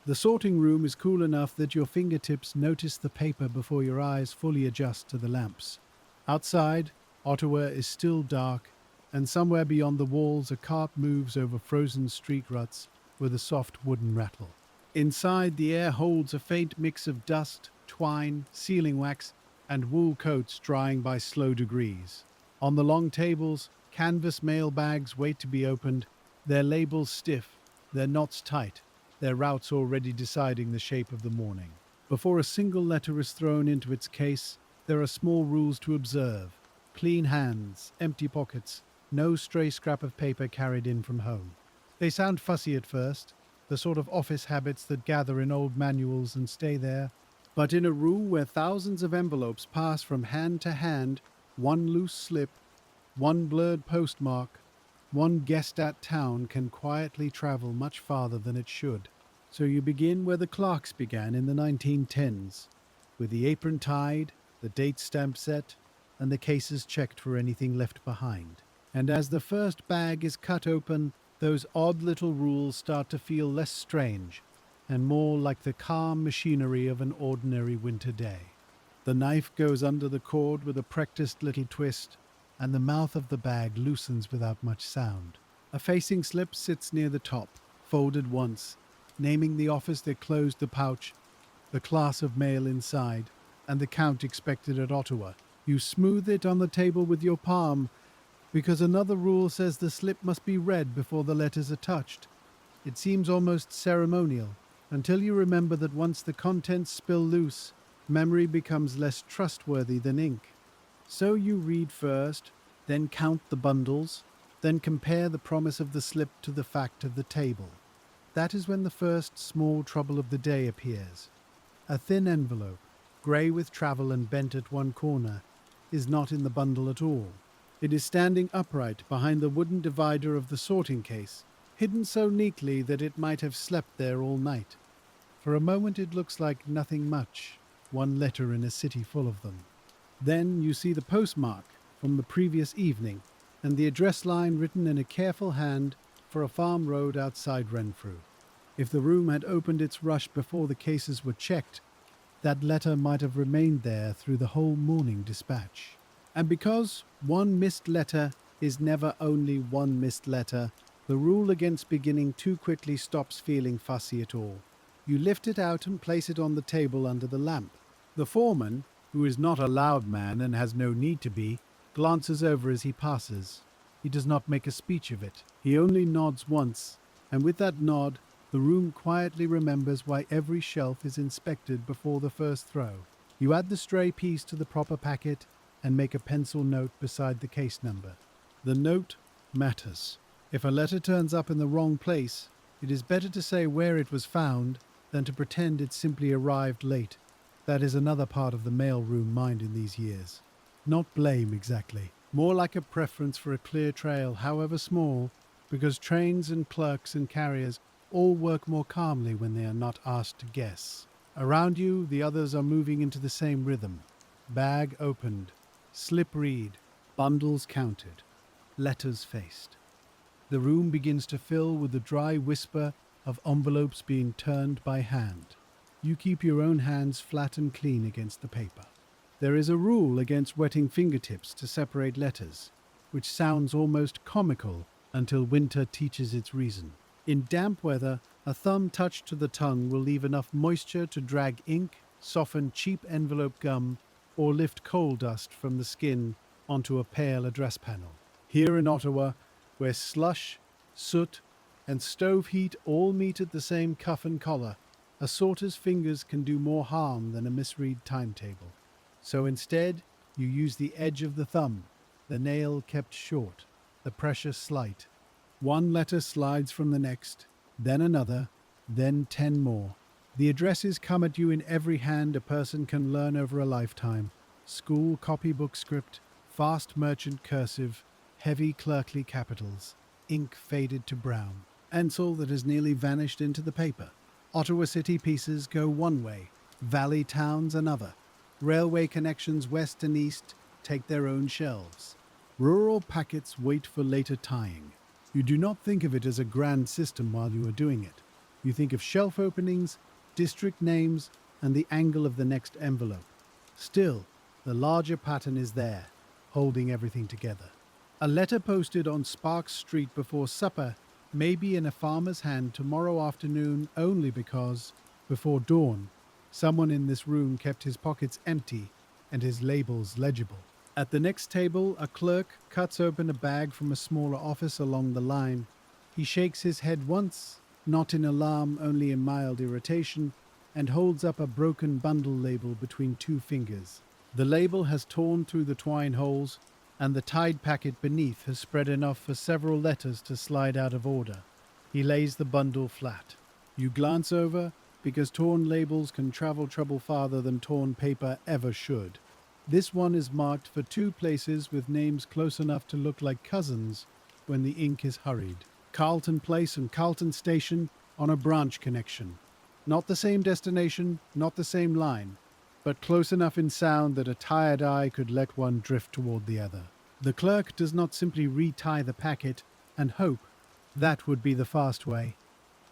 The sorting room is cool enough that your fingertips notice the paper before your eyes fully adjust to the lamps. Outside, Ottawa is still dark, and somewhere beyond the walls a cart moves over frozen street ruts with a soft wooden rattle. Inside, the air holds a faint mix of dust, twine, sealing wax, and wool coats drying by slow degrees. On the long tables, canvas mail bags wait to be opened, their labels stiff, their knots tight, their routes already deciding the shape of the morning. Before a single letter is thrown into its case, there are small rules to observe. Clean hands, empty pockets, no stray scrap of paper carried in from home. They sound fussy at first, the sort of office habits that gather in old manuals and stay there. But in a room where thousands of envelopes pass from hand to hand, one loose slip, one blurred postmark, one guessed at town can quietly travel much farther than it should. So you begin where the clerks began in the 1910s, with the apron tied, the date stamp set, and the cases checked for anything left behind. And as the first bag is cut open, those odd little rules start to feel less strange and more like the calm machinery of an ordinary winter day. The knife goes under the cord with a practiced little twist, and the mouth of the bag loosens without much sound. A facing slip sits near the top, folded once, naming the office that closed the pouch, the class of mail inside, and the count expected at Ottawa. You smooth it on the table with your palm, because another rule says the slip must be read before the letters are touched. It seems almost ceremonial, until you remember that once the contents spill loose, memory becomes less trustworthy than ink. So you read first, then count the bundles, then compare the promise of the slip to the fact of the table. That is when the first small trouble of the day appears. A thin envelope, grey with travel and bent at one corner, is not in the bundle at all. It is standing upright behind the wooden divider of the sorting case, hidden so neatly that it might have slept there all night. For a moment it looks like nothing much, one letter in a city full of them. Then you see the postmark from the previous evening, and the address line written in a careful hand for a farm road outside Renfrew. If the room had opened its rush before the cases were checked, that letter might have remained there through the whole morning dispatch. And because one missed letter is never only one missed letter, the rule against beginning too quickly stops feeling fussy at all. You lift it out and place it on the table under the lamp. The foreman, who is not a loud man and has no need to be, glances over as he passes. He does not make a speech of it. He only nods once, and with that nod, the room quietly remembers why every shelf is inspected before the first throw. You add the stray piece to the proper packet and make a pencil note beside the case number. The note matters. If a letter turns up in the wrong place, it is better to say where it was found than to pretend it simply arrived late. That is another part of the mailroom mind in these years. Not blame exactly, more like a preference for a clear trail, however small, because trains and clerks and carriers all work more calmly when they are not asked to guess. Around you, the others are moving into the same rhythm. Bag opened, slip read, bundles counted, letters faced. The room begins to fill with the dry whisper of envelopes being turned by hand. You keep your own hands flat and clean against the paper. There is a rule against wetting fingertips to separate letters, which sounds almost comical until winter teaches its reason. In damp weather, a thumb touched to the tongue will leave enough moisture to drag ink, soften cheap envelope gum, or lift coal dust from the skin onto a pale address panel. Here in Ottawa, where slush, soot, and stove heat all meet at the same cuff and collar, a sorter's fingers can do more harm than a misread timetable. So instead, you use the edge of the thumb, the nail kept short, the pressure slight. One letter slides from the next, then another, then 10 more. The addresses come at you in every hand a person can learn over a lifetime. School copybook script, fast merchant cursive, heavy clerkly capitals, ink faded to brown, pencil that has nearly vanished into the paper. Ottawa city pieces go one way, valley towns another. Railway connections west and east take their own shelves. Rural packets wait for later tying. You do not think of it as a grand system while you are doing it. You think of shelf openings, district names, and the angle of the next envelope. Still, the larger pattern is there, holding everything together. A letter posted on Sparks Street before supper may be in a farmer's hand tomorrow afternoon only because, before dawn, someone in this room kept his pockets empty and his labels legible. At the next table, a clerk cuts open a bag from a smaller office along the line. He shakes his head once, not in alarm, only in mild irritation, and holds up a broken bundle label between two fingers. The label has torn through the twine holes, and the tied packet beneath has spread enough for several letters to slide out of order. He lays the bundle flat. You glance over, because torn labels can travel trouble farther than torn paper ever should. This one is marked for two places with names close enough to look like cousins when the ink is hurried. Carlton Place and Carlton Station on a branch connection. Not the same destination, not the same line, but close enough in sound that a tired eye could let one drift toward the other. The clerk does not simply retie the packet and hope. That would be the fast way.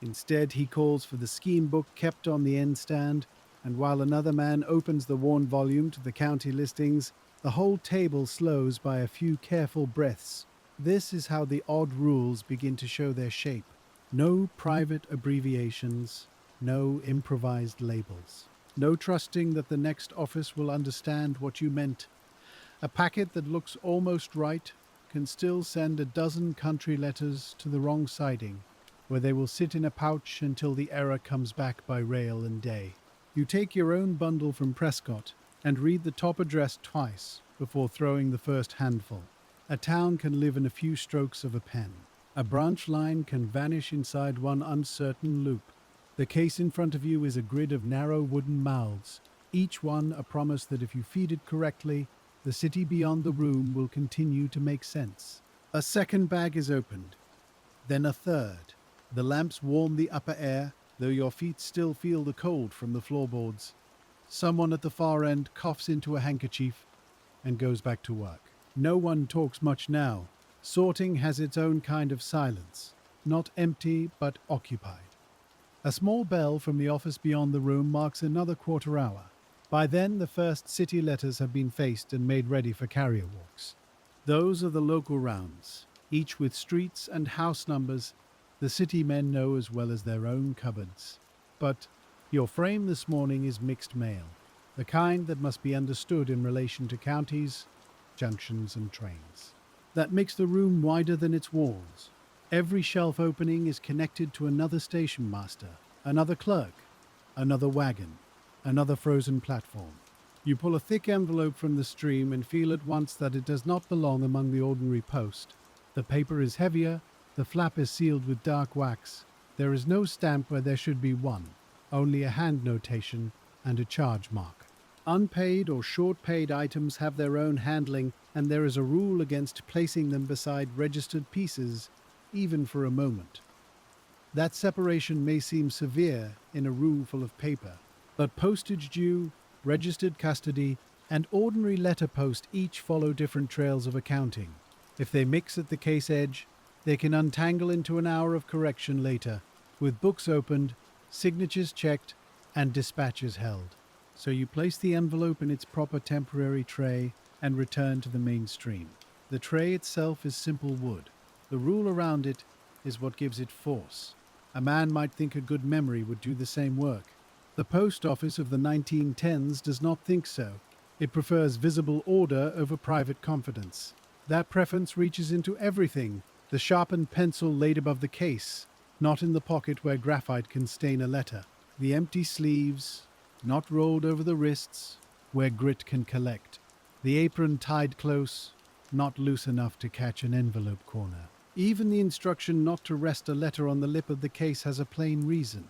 Instead, he calls for the scheme book kept on the end stand, and while another man opens the worn volume to the county listings, the whole table slows by a few careful breaths. This is how the odd rules begin to show their shape. No private abbreviations, no improvised labels. No trusting that the next office will understand what you meant. A packet that looks almost right can still send a dozen country letters to the wrong siding, where they will sit in a pouch until the error comes back by rail and day. You take your own bundle from Prescott and read the top address twice before throwing the first handful. A town can live in a few strokes of a pen. A branch line can vanish inside one uncertain loop. The case in front of you is a grid of narrow wooden mouths, each one a promise that if you feed it correctly, the city beyond the room will continue to make sense. A second bag is opened, then a third. The lamps warm the upper air, though your feet still feel the cold from the floorboards. Someone at the far end coughs into a handkerchief and goes back to work. No one talks much now. Sorting has its own kind of silence, not empty but occupied. A small bell from the office beyond the room marks another quarter hour. By then, the first city letters have been faced and made ready for carrier walks. Those are the local rounds, each with streets and house numbers the city men know as well as their own cupboards. But your frame this morning is mixed mail, the kind that must be understood in relation to counties, junctions and trains. That makes the room wider than its walls. Every shelf opening is connected to another station master, another clerk, another wagon, another frozen platform. You pull a thick envelope from the stream and feel at once that it does not belong among the ordinary post. The paper is heavier, the flap is sealed with dark wax. There is no stamp where there should be one, only a hand notation and a charge mark. Unpaid or short-paid items have their own handling, and there is a rule against placing them beside registered pieces, even for a moment. That separation may seem severe in a room full of paper, but postage due, registered custody, and ordinary letter post each follow different trails of accounting. If they mix at the case edge, they can untangle into an hour of correction later, with books opened, signatures checked, and dispatches held. So you place the envelope in its proper temporary tray and return to the mainstream. The tray itself is simple wood. The rule around it is what gives it force. A man might think a good memory would do the same work. The post office of the 1910s does not think so. It prefers visible order over private confidence. That preference reaches into everything. The sharpened pencil laid above the case, not in the pocket where graphite can stain a letter. The empty sleeves, not rolled over the wrists, where grit can collect. The apron tied close, not loose enough to catch an envelope corner. Even the instruction not to rest a letter on the lip of the case has a plain reason.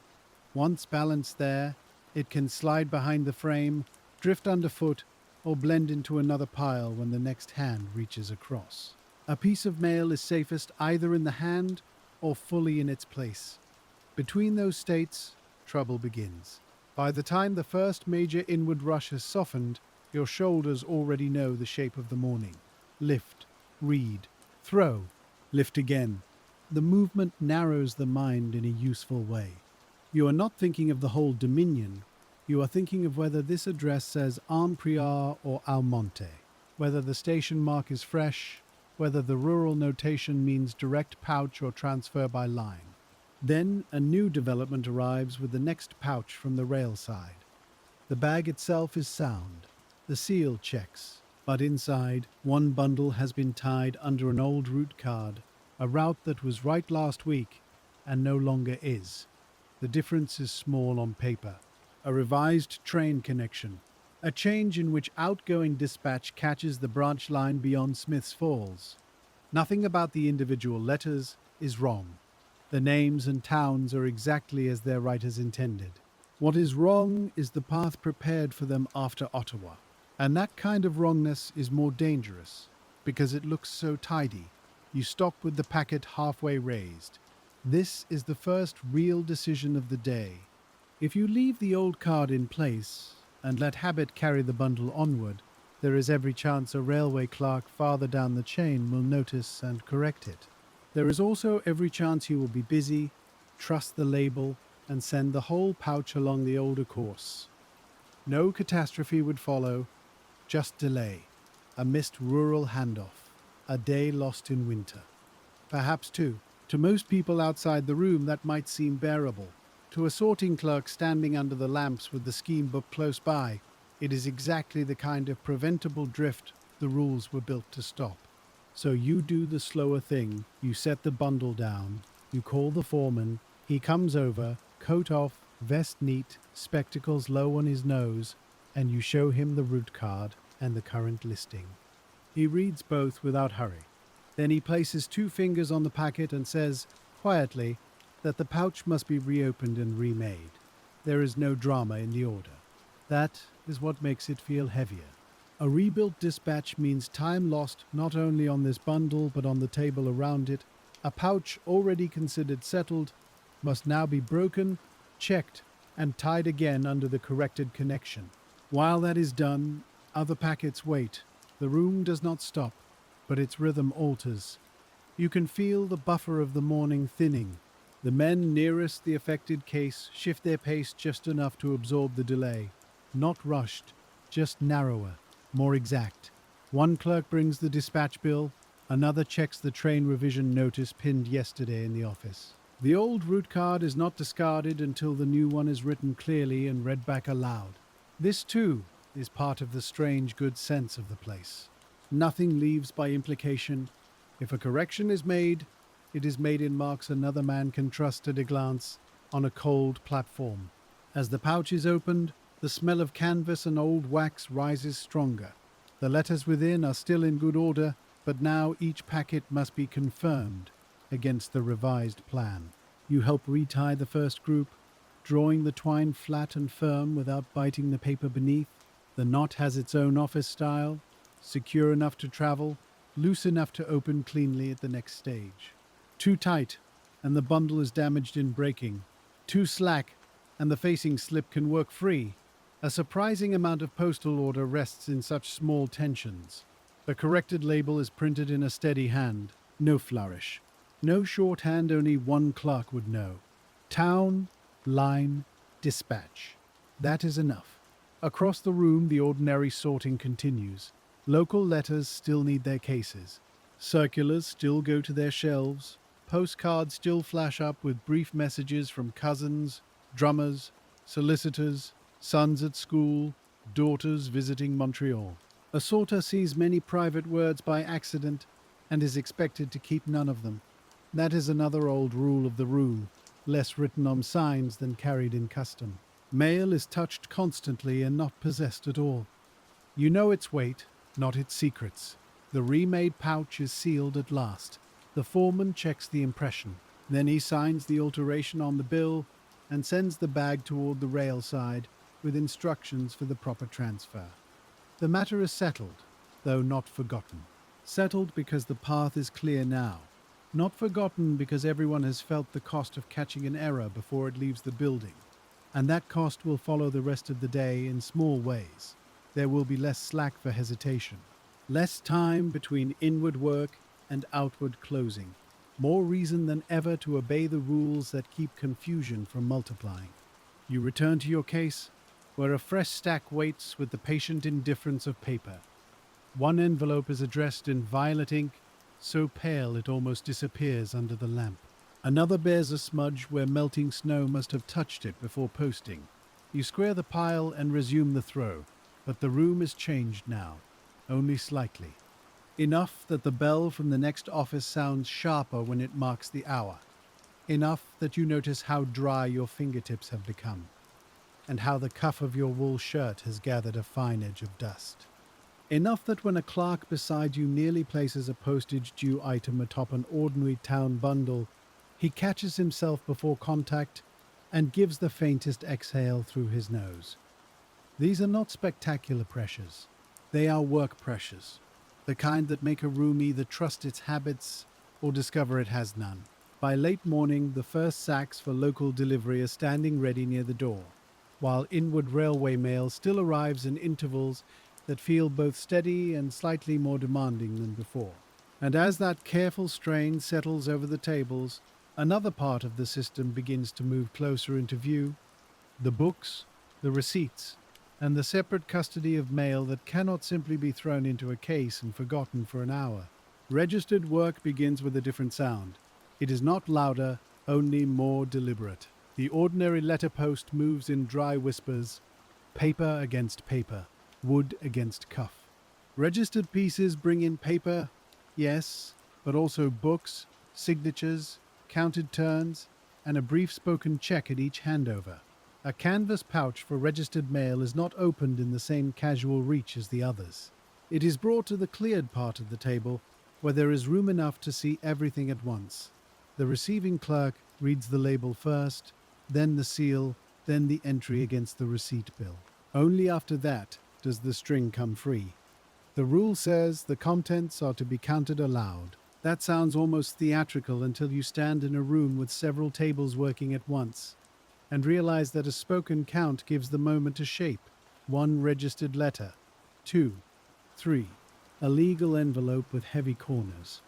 Once balanced there, it can slide behind the frame, drift underfoot, or blend into another pile when the next hand reaches across. A piece of mail is safest either in the hand or fully in its place. Between those states, trouble begins. By the time the first major inward rush has softened, your shoulders already know the shape of the morning. Lift, read, throw, lift again. The movement narrows the mind in a useful way. You are not thinking of the whole Dominion. You are thinking of whether this address says Ampriar or Almonte, whether the station mark is fresh, whether the rural notation means direct pouch or transfer by line. Then a new development arrives with the next pouch from the rail side. The bag itself is sound. The seal checks. But inside, one bundle has been tied under an old route card, a route that was right last week and no longer is. The difference is small on paper. A revised train connection. A change in which outgoing dispatch catches the branch line beyond Smith's Falls. Nothing about the individual letters is wrong. The names and towns are exactly as their writers intended. What is wrong is the path prepared for them after Ottawa. And that kind of wrongness is more dangerous, because it looks so tidy. You stop with the packet halfway raised. This is the first real decision of the day. If you leave the old card in place and let habit carry the bundle onward, there is every chance a railway clerk farther down the chain will notice and correct it. There is also every chance you will be busy, trust the label, and send the whole pouch along the older course. No catastrophe would follow, just delay, a missed rural handoff, a day lost in winter. Perhaps, too, to most people outside the room that might seem bearable. To a sorting clerk standing under the lamps with the scheme book close by, it is exactly the kind of preventable drift the rules were built to stop. So you do the slower thing, you set the bundle down, you call the foreman, he comes over, coat off, vest neat, spectacles low on his nose, and you show him the route card and the current listing. He reads both without hurry. Then he places 2 fingers on the packet and says, quietly, that the pouch must be reopened and remade. There is no drama in the order. That is what makes it feel heavier. A rebuilt dispatch means time lost not only on this bundle but on the table around it. A pouch already considered settled must now be broken, checked, and tied again under the corrected connection. While that is done, other packets wait. The room does not stop, but its rhythm alters. You can feel the buffer of the morning thinning. The men nearest the affected case shift their pace just enough to absorb the delay. Not rushed, just narrower, more exact. One clerk brings the dispatch bill, another checks the train revision notice pinned yesterday in the office. The old route card is not discarded until the new one is written clearly and read back aloud. This, too, is part of the strange good sense of the place. Nothing leaves by implication. If a correction is made, it is made in marks another man can trust at a glance on a cold platform. As the pouch is opened, the smell of canvas and old wax rises stronger. The letters within are still in good order, but now each packet must be confirmed against the revised plan. You help retie the first group, drawing the twine flat and firm without biting the paper beneath. The knot has its own office style, secure enough to travel, loose enough to open cleanly at the next stage. Too tight, and the bundle is damaged in breaking. Too slack, and the facing slip can work free. A surprising amount of postal order rests in such small tensions. The corrected label is printed in a steady hand, no flourish. No shorthand only one clerk would know. Town, line, dispatch. That is enough. Across the room, the ordinary sorting continues. Local letters still need their cases. Circulars still go to their shelves. Postcards still flash up with brief messages from cousins, drummers, solicitors, sons at school, daughters visiting Montreal. A sorter sees many private words by accident and is expected to keep none of them. That is another old rule of the room, less written on signs than carried in custom. Mail is touched constantly and not possessed at all. You know its weight, not its secrets. The remade pouch is sealed at last. The foreman checks the impression. Then he signs the alteration on the bill and sends the bag toward the rail side with instructions for the proper transfer. The matter is settled, though not forgotten. Settled because the path is clear now. Not forgotten because everyone has felt the cost of catching an error before it leaves the building. And that cost will follow the rest of the day in small ways. There will be less slack for hesitation. Less time between inward work and outward closing. More reason than ever to obey the rules that keep confusion from multiplying. You return to your case, where a fresh stack waits with the patient indifference of paper. One envelope is addressed in violet ink, so pale it almost disappears under the lamp. Another bears a smudge where melting snow must have touched it before posting. You square the pile and resume the throw, but the room is changed now, only slightly. Enough that the bell from the next office sounds sharper when it marks the hour. Enough that you notice how dry your fingertips have become, and how the cuff of your wool shirt has gathered a fine edge of dust. Enough that when a clerk beside you nearly places a postage-due item atop an ordinary town bundle, he catches himself before contact and gives the faintest exhale through his nose. These are not spectacular pressures. They are work pressures, the kind that make a room either trust its habits or discover it has none. By late morning, the first sacks for local delivery are standing ready near the door, while inward railway mail still arrives in intervals that feel both steady and slightly more demanding than before. And as that careful strain settles over the tables, another part of the system begins to move closer into view: the books, the receipts, and the separate custody of mail that cannot simply be thrown into a case and forgotten for an hour. Registered work begins with a different sound. It is not louder, only more deliberate. The ordinary letterpost moves in dry whispers, paper against paper, wood against cuff. Registered pieces bring in paper, yes, but also books, signatures, counted turns, and a brief spoken check at each handover. A canvas pouch for registered mail is not opened in the same casual reach as the others. It is brought to the cleared part of the table, where there is room enough to see everything at once. The receiving clerk reads the label first, then the seal, then the entry against the receipt bill. Only after that does the string come free. The rule says the contents are to be counted aloud. That sounds almost theatrical until you stand in a room with several tables working at once and realize that a spoken count gives the moment a shape. 1 registered letter, 2, 3, a legal envelope with heavy corners,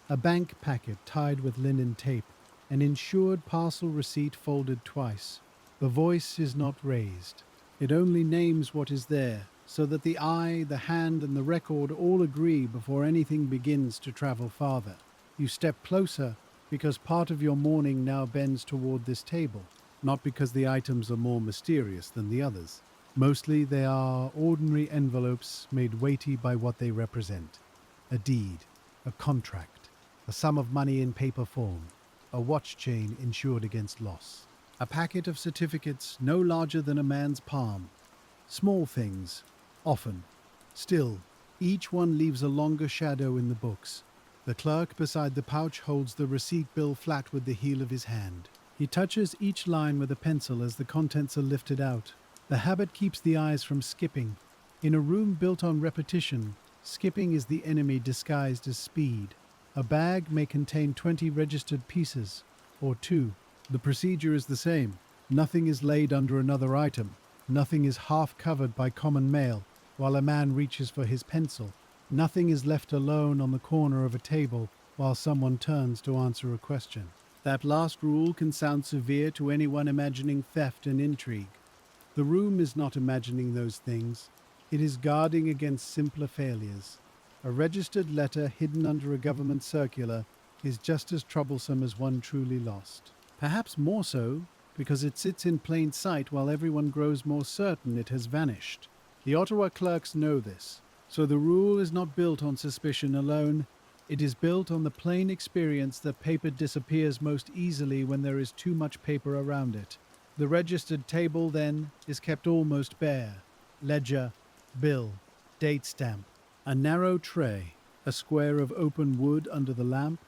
a bank packet tied with linen tape, an insured parcel receipt folded twice. The voice is not raised. It only names what is there, so that the eye, the hand, and the record all agree before anything begins to travel farther. You step closer because part of your morning now bends toward this table, not because the items are more mysterious than the others. Mostly they are ordinary envelopes made weighty by what they represent. A deed, a contract, a sum of money in paper form, a watch chain insured against loss, a packet of certificates no larger than a man's palm. Small things, often. Still, each one leaves a longer shadow in the books. The clerk beside the pouch holds the receipt bill flat with the heel of his hand. He touches each line with a pencil as the contents are lifted out. The habit keeps the eyes from skipping. In a room built on repetition, skipping is the enemy disguised as speed. A bag may contain 20 registered pieces, or 2. The procedure is the same. Nothing is laid under another item. Nothing is half covered by common mail while a man reaches for his pencil. Nothing is left alone on the corner of a table while someone turns to answer a question. That last rule can sound severe to anyone imagining theft and intrigue. The room is not imagining those things. It is guarding against simpler failures. A registered letter hidden under a government circular is just as troublesome as one truly lost. Perhaps more so, because it sits in plain sight while everyone grows more certain it has vanished. The Ottawa clerks know this, so the rule is not built on suspicion alone. It is built on the plain experience that paper disappears most easily when there is too much paper around it. The registered table, then, is kept almost bare. Ledger, bill, date stamp, a narrow tray, a square of open wood under the lamp.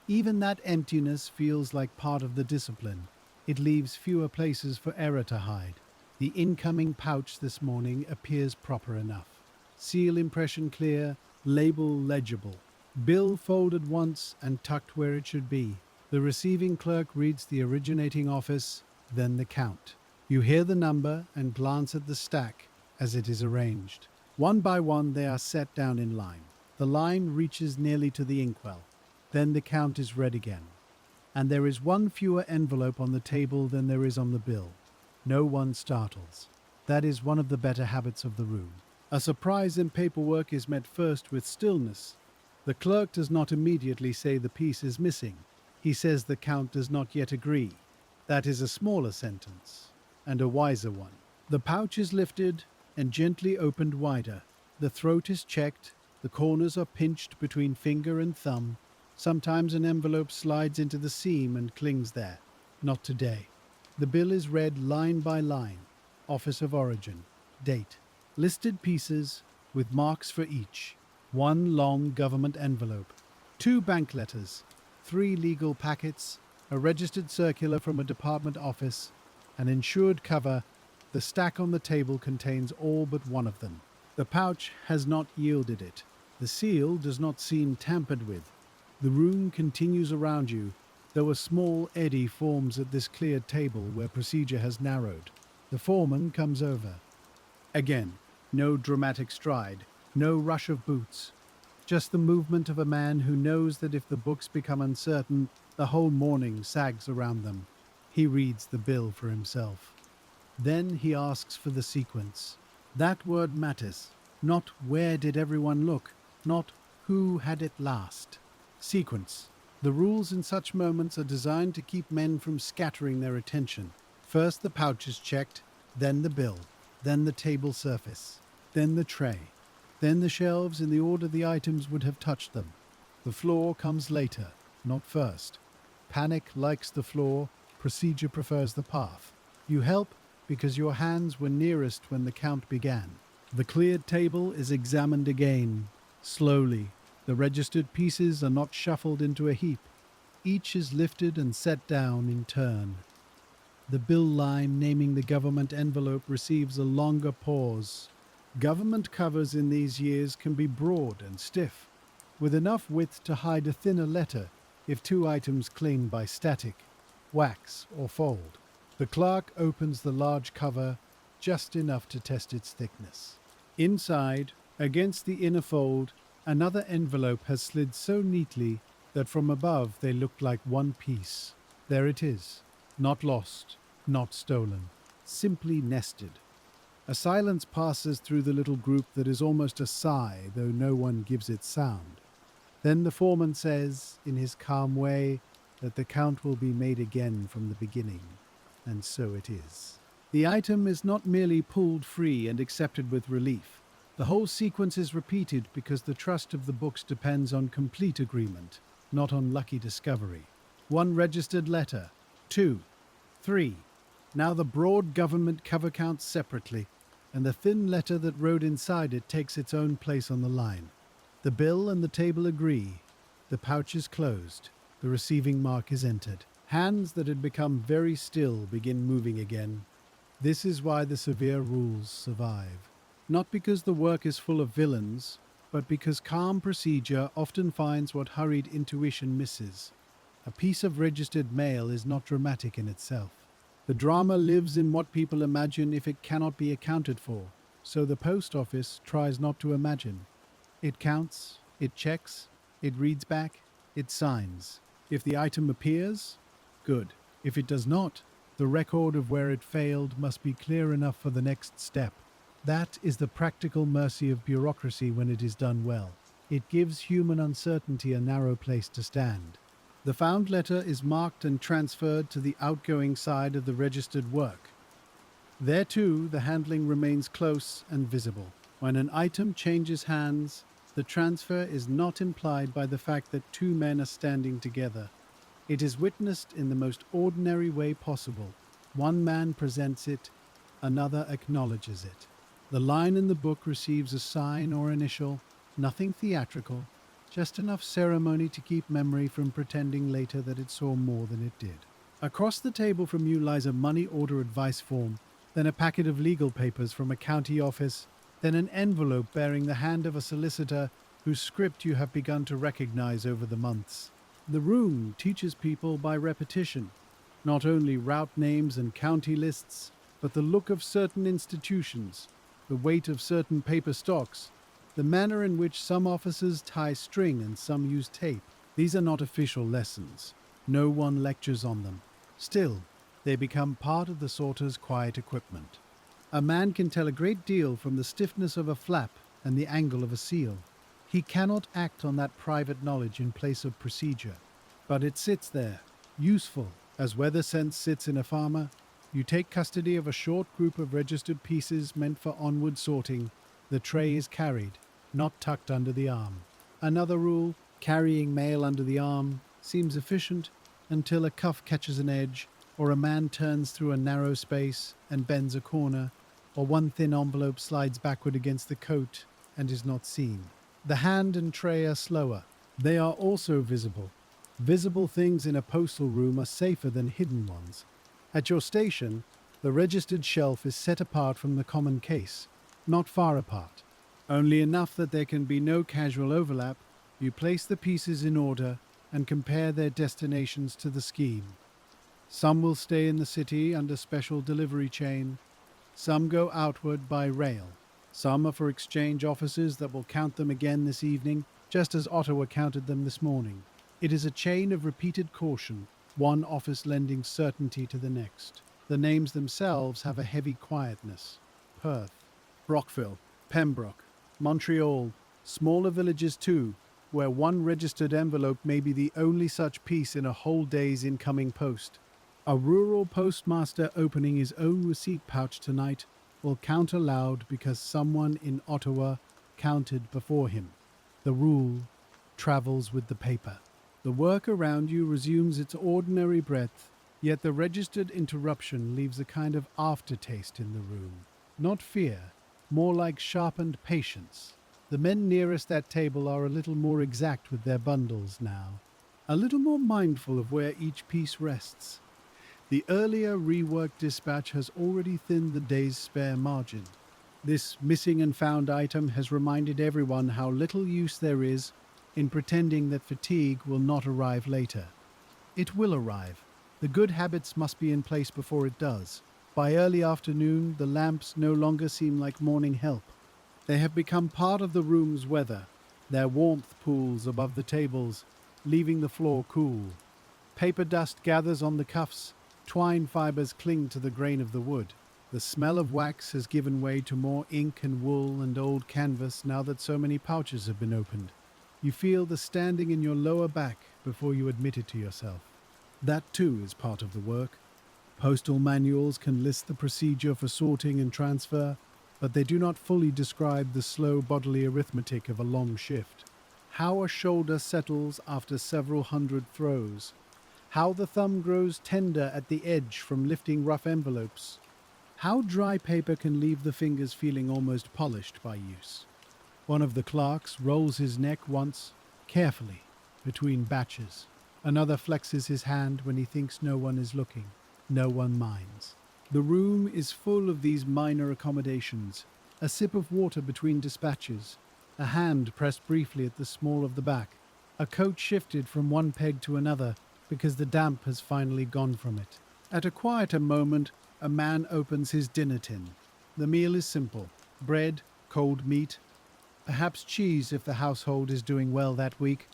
Even that emptiness feels like part of the discipline. It leaves fewer places for error to hide. The incoming pouch this morning appears proper enough. Seal impression clear, label legible. Bill folded once and tucked where it should be. The receiving clerk reads the originating office, then the count. You hear the number and glance at the stack as it is arranged. One by one they are set down in line. The line reaches nearly to the inkwell. Then the count is read again. and there is one fewer envelope on the table than there is on the bill. No one startles. That is one of the better habits of the room. A surprise in paperwork is met first with stillness. The clerk does not immediately say the piece is missing. He says the count does not yet agree. That is a smaller sentence, and a wiser one. The pouch is lifted and gently opened wider. The throat is checked, the corners are pinched between finger and thumb. Sometimes an envelope slides into the seam and clings there. Not today. The bill is read line by line. Office of origin, date, listed pieces with marks for each. One long government envelope, 2 bank letters, 3 legal packets, a registered circular from a department office, an insured cover. The stack on the table contains all but one of them. The pouch has not yielded it. The seal does not seem tampered with. The room continues around you, though a small eddy forms at this cleared table where procedure has narrowed. The foreman comes over. Again, no dramatic stride, no rush of boots. Just the movement of a man who knows that if the books become uncertain, the whole morning sags around them. He reads the bill for himself. Then he asks for the sequence. That word matters. Not where did everyone look, not who had it last. Sequence. The rules in such moments are designed to keep men from scattering their attention. First the pouch is checked, then the bill, then the table surface, then the tray, then the shelves in the order the items would have touched them. The floor comes later, not first. Panic likes the floor, procedure prefers the path. You help because your hands were nearest when the count began. The cleared table is examined again, slowly. The registered pieces are not shuffled into a heap. Each is lifted and set down in turn. The bill line naming the government envelope receives a longer pause. Government covers in these years can be broad and stiff, with enough width to hide a thinner letter if 2 items cling by static, wax, or fold. The clerk opens the large cover just enough to test its thickness. Inside, against the inner fold, another envelope has slid so neatly that from above they look like one piece. There it is, not lost, not stolen, simply nested. A silence passes through the little group that is almost a sigh, though no one gives it sound. Then the foreman says, in his calm way, that the count will be made again from the beginning. And so it is. The item is not merely pulled free and accepted with relief. The whole sequence is repeated because the trust of the books depends on complete agreement, not on lucky discovery. 1 registered letter, 2, 3. Now the broad government cover counts separately, and the thin letter that rode inside it takes its own place on the line. The bill and the table agree. The pouch is closed. The receiving mark is entered. Hands that had become very still begin moving again. This is why the severe rules survive. Not because the work is full of villains, but because calm procedure often finds what hurried intuition misses. A piece of registered mail is not dramatic in itself. The drama lives in what people imagine if it cannot be accounted for, so the post office tries not to imagine. It counts, it checks, it reads back, it signs. If the item appears, good. If it does not, the record of where it failed must be clear enough for the next step. That is the practical mercy of bureaucracy when it is done well. It gives human uncertainty a narrow place to stand. The found letter is marked and transferred to the outgoing side of the registered work. There too, the handling remains close and visible. When an item changes hands, the transfer is not implied by the fact that 2 men are standing together. It is witnessed in the most ordinary way possible. One man presents it, another acknowledges it. The line in the book receives a sign or initial, nothing theatrical, just enough ceremony to keep memory from pretending later that it saw more than it did. Across the table from you lies a money order advice form, then a packet of legal papers from a county office, then an envelope bearing the hand of a solicitor whose script you have begun to recognize over the months. The room teaches people by repetition, not only route names and county lists, but the look of certain institutions, the weight of certain paper stocks, the manner in which some offices tie string and some use tape. These are not official lessons. No one lectures on them. Still, they become part of the sorter's quiet equipment. A man can tell a great deal from the stiffness of a flap and the angle of a seal. He cannot act on that private knowledge in place of procedure. But it sits there, useful, as weather sense sits in a farmer. You take custody of a short group of registered pieces meant for onward sorting. The tray is carried, not tucked under the arm. Another rule, carrying mail under the arm, seems efficient until a cuff catches an edge, or a man turns through a narrow space and bends a corner, or one thin envelope slides backward against the coat and is not seen. The hand and tray are slower. They are also visible. Visible things in a postal room are safer than hidden ones. At your station, the registered shelf is set apart from the common case, not far apart. Only enough that there can be no casual overlap. You place the pieces in order and compare their destinations to the scheme. Some will stay in the city under special delivery chain. Some go outward by rail. Some are for exchange offices that will count them again this evening, just as Ottawa counted them this morning. It is a chain of repeated caution, one office lending certainty to the next. The names themselves have a heavy quietness. Perth, Brockville, Pembroke, Montreal, smaller villages too, where one registered envelope may be the only such piece in a whole day's incoming post. A rural postmaster opening his own receipt pouch tonight will count aloud because someone in Ottawa counted before him. The rule travels with the paper. The work around you resumes its ordinary breadth, yet the registered interruption leaves a kind of aftertaste in the room. Not fear, more like sharpened patience. The men nearest that table are a little more exact with their bundles now, a little more mindful of where each piece rests. The earlier reworked dispatch has already thinned the day's spare margin. This missing and found item has reminded everyone how little use there is in pretending that fatigue will not arrive later. It will arrive. The good habits must be in place before it does. By early afternoon, the lamps no longer seem like morning help. They have become part of the room's weather. Their warmth pools above the tables, leaving the floor cool. Paper dust gathers on the cuffs. Twine fibers cling to the grain of the wood. The smell of wax has given way to more ink and wool and old canvas now that so many pouches have been opened. You feel the standing in your lower back before you admit it to yourself. That too is part of the work. Postal manuals can list the procedure for sorting and transfer, but they do not fully describe the slow bodily arithmetic of a long shift. How a shoulder settles after several hundred throws. How the thumb grows tender at the edge from lifting rough envelopes. How dry paper can leave the fingers feeling almost polished by use. One of the clerks rolls his neck once, carefully, between batches. Another flexes his hand when he thinks no one is looking. No one minds. The room is full of these minor accommodations. A sip of water between dispatches. A hand pressed briefly at the small of the back. A coat shifted from one peg to another because the damp has finally gone from it. At a quieter moment, a man opens his dinner tin. The meal is simple. Bread, cold meat, perhaps cheese if the household is doing well that week.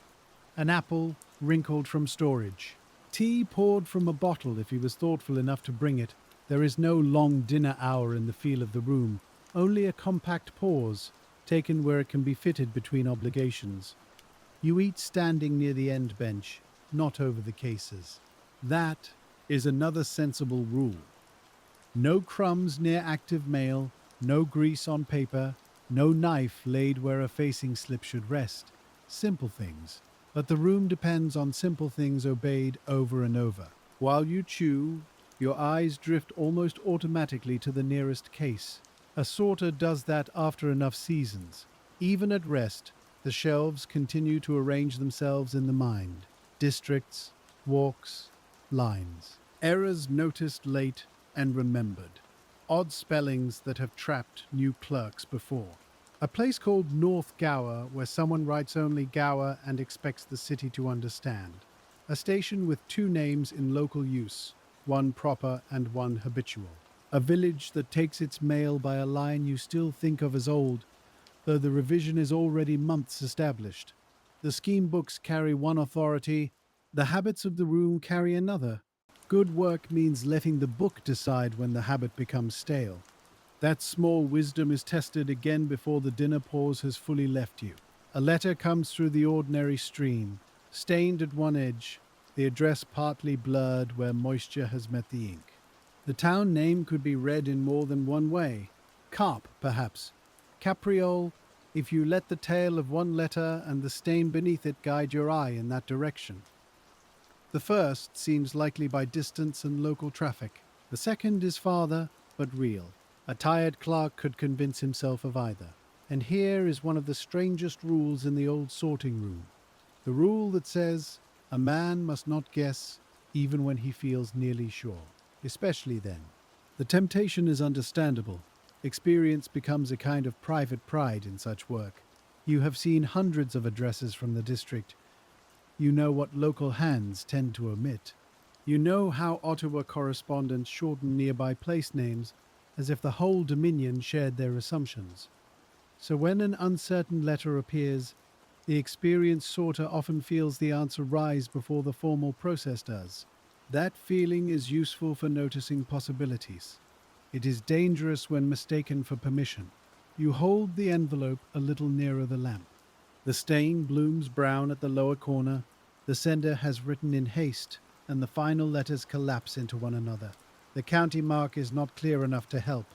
An apple, wrinkled from storage. Tea poured from a bottle if he was thoughtful enough to bring it. There is no long dinner hour in the feel of the room, only a compact pause, taken where it can be fitted between obligations. You eat standing near the end bench, not over the cases. That is another sensible rule. No crumbs near active mail, no grease on paper, no knife laid where a facing slip should rest. Simple things. But the room depends on simple things obeyed over and over. While you chew, your eyes drift almost automatically to the nearest case. A sorter does that after enough seasons. Even at rest, the shelves continue to arrange themselves in the mind. Districts, walks, lines. Errors noticed late and remembered. Odd spellings that have trapped new clerks before. A place called North Gower where someone writes only Gower and expects the city to understand. A station with two names in local use, one proper and one habitual. A village that takes its mail by a line you still think of as old, though the revision is already months established. The scheme books carry one authority, The habits of the room carry another. Good work means letting the book decide when the habit becomes stale. That small wisdom is tested again before the dinner pause has fully left you. A letter comes through the ordinary stream, stained at one edge, the address partly blurred where moisture has met the ink. The town name could be read in more than one way. Carp, perhaps. Capriole, if you let the tail of one letter and the stain beneath it guide your eye in that direction. The first seems likely by distance and local traffic. The second is farther, but real. A tired clerk could convince himself of either. And here is one of the strangest rules in the old sorting room. The rule that says, a man must not guess even when he feels nearly sure, especially then. The temptation is understandable. Experience becomes a kind of private pride in such work. You have seen hundreds of addresses from the district. You know what local hands tend to omit. You know how Ottawa correspondents shorten nearby place names as if the whole Dominion shared their assumptions. So when an uncertain letter appears, the experienced sorter often feels the answer rise before the formal process does. That feeling is useful for noticing possibilities. It is dangerous when mistaken for permission. You hold the envelope a little nearer the lamp. The stain blooms brown at the lower corner. The sender has written in haste, and the final letters collapse into one another. The county mark is not clear enough to help.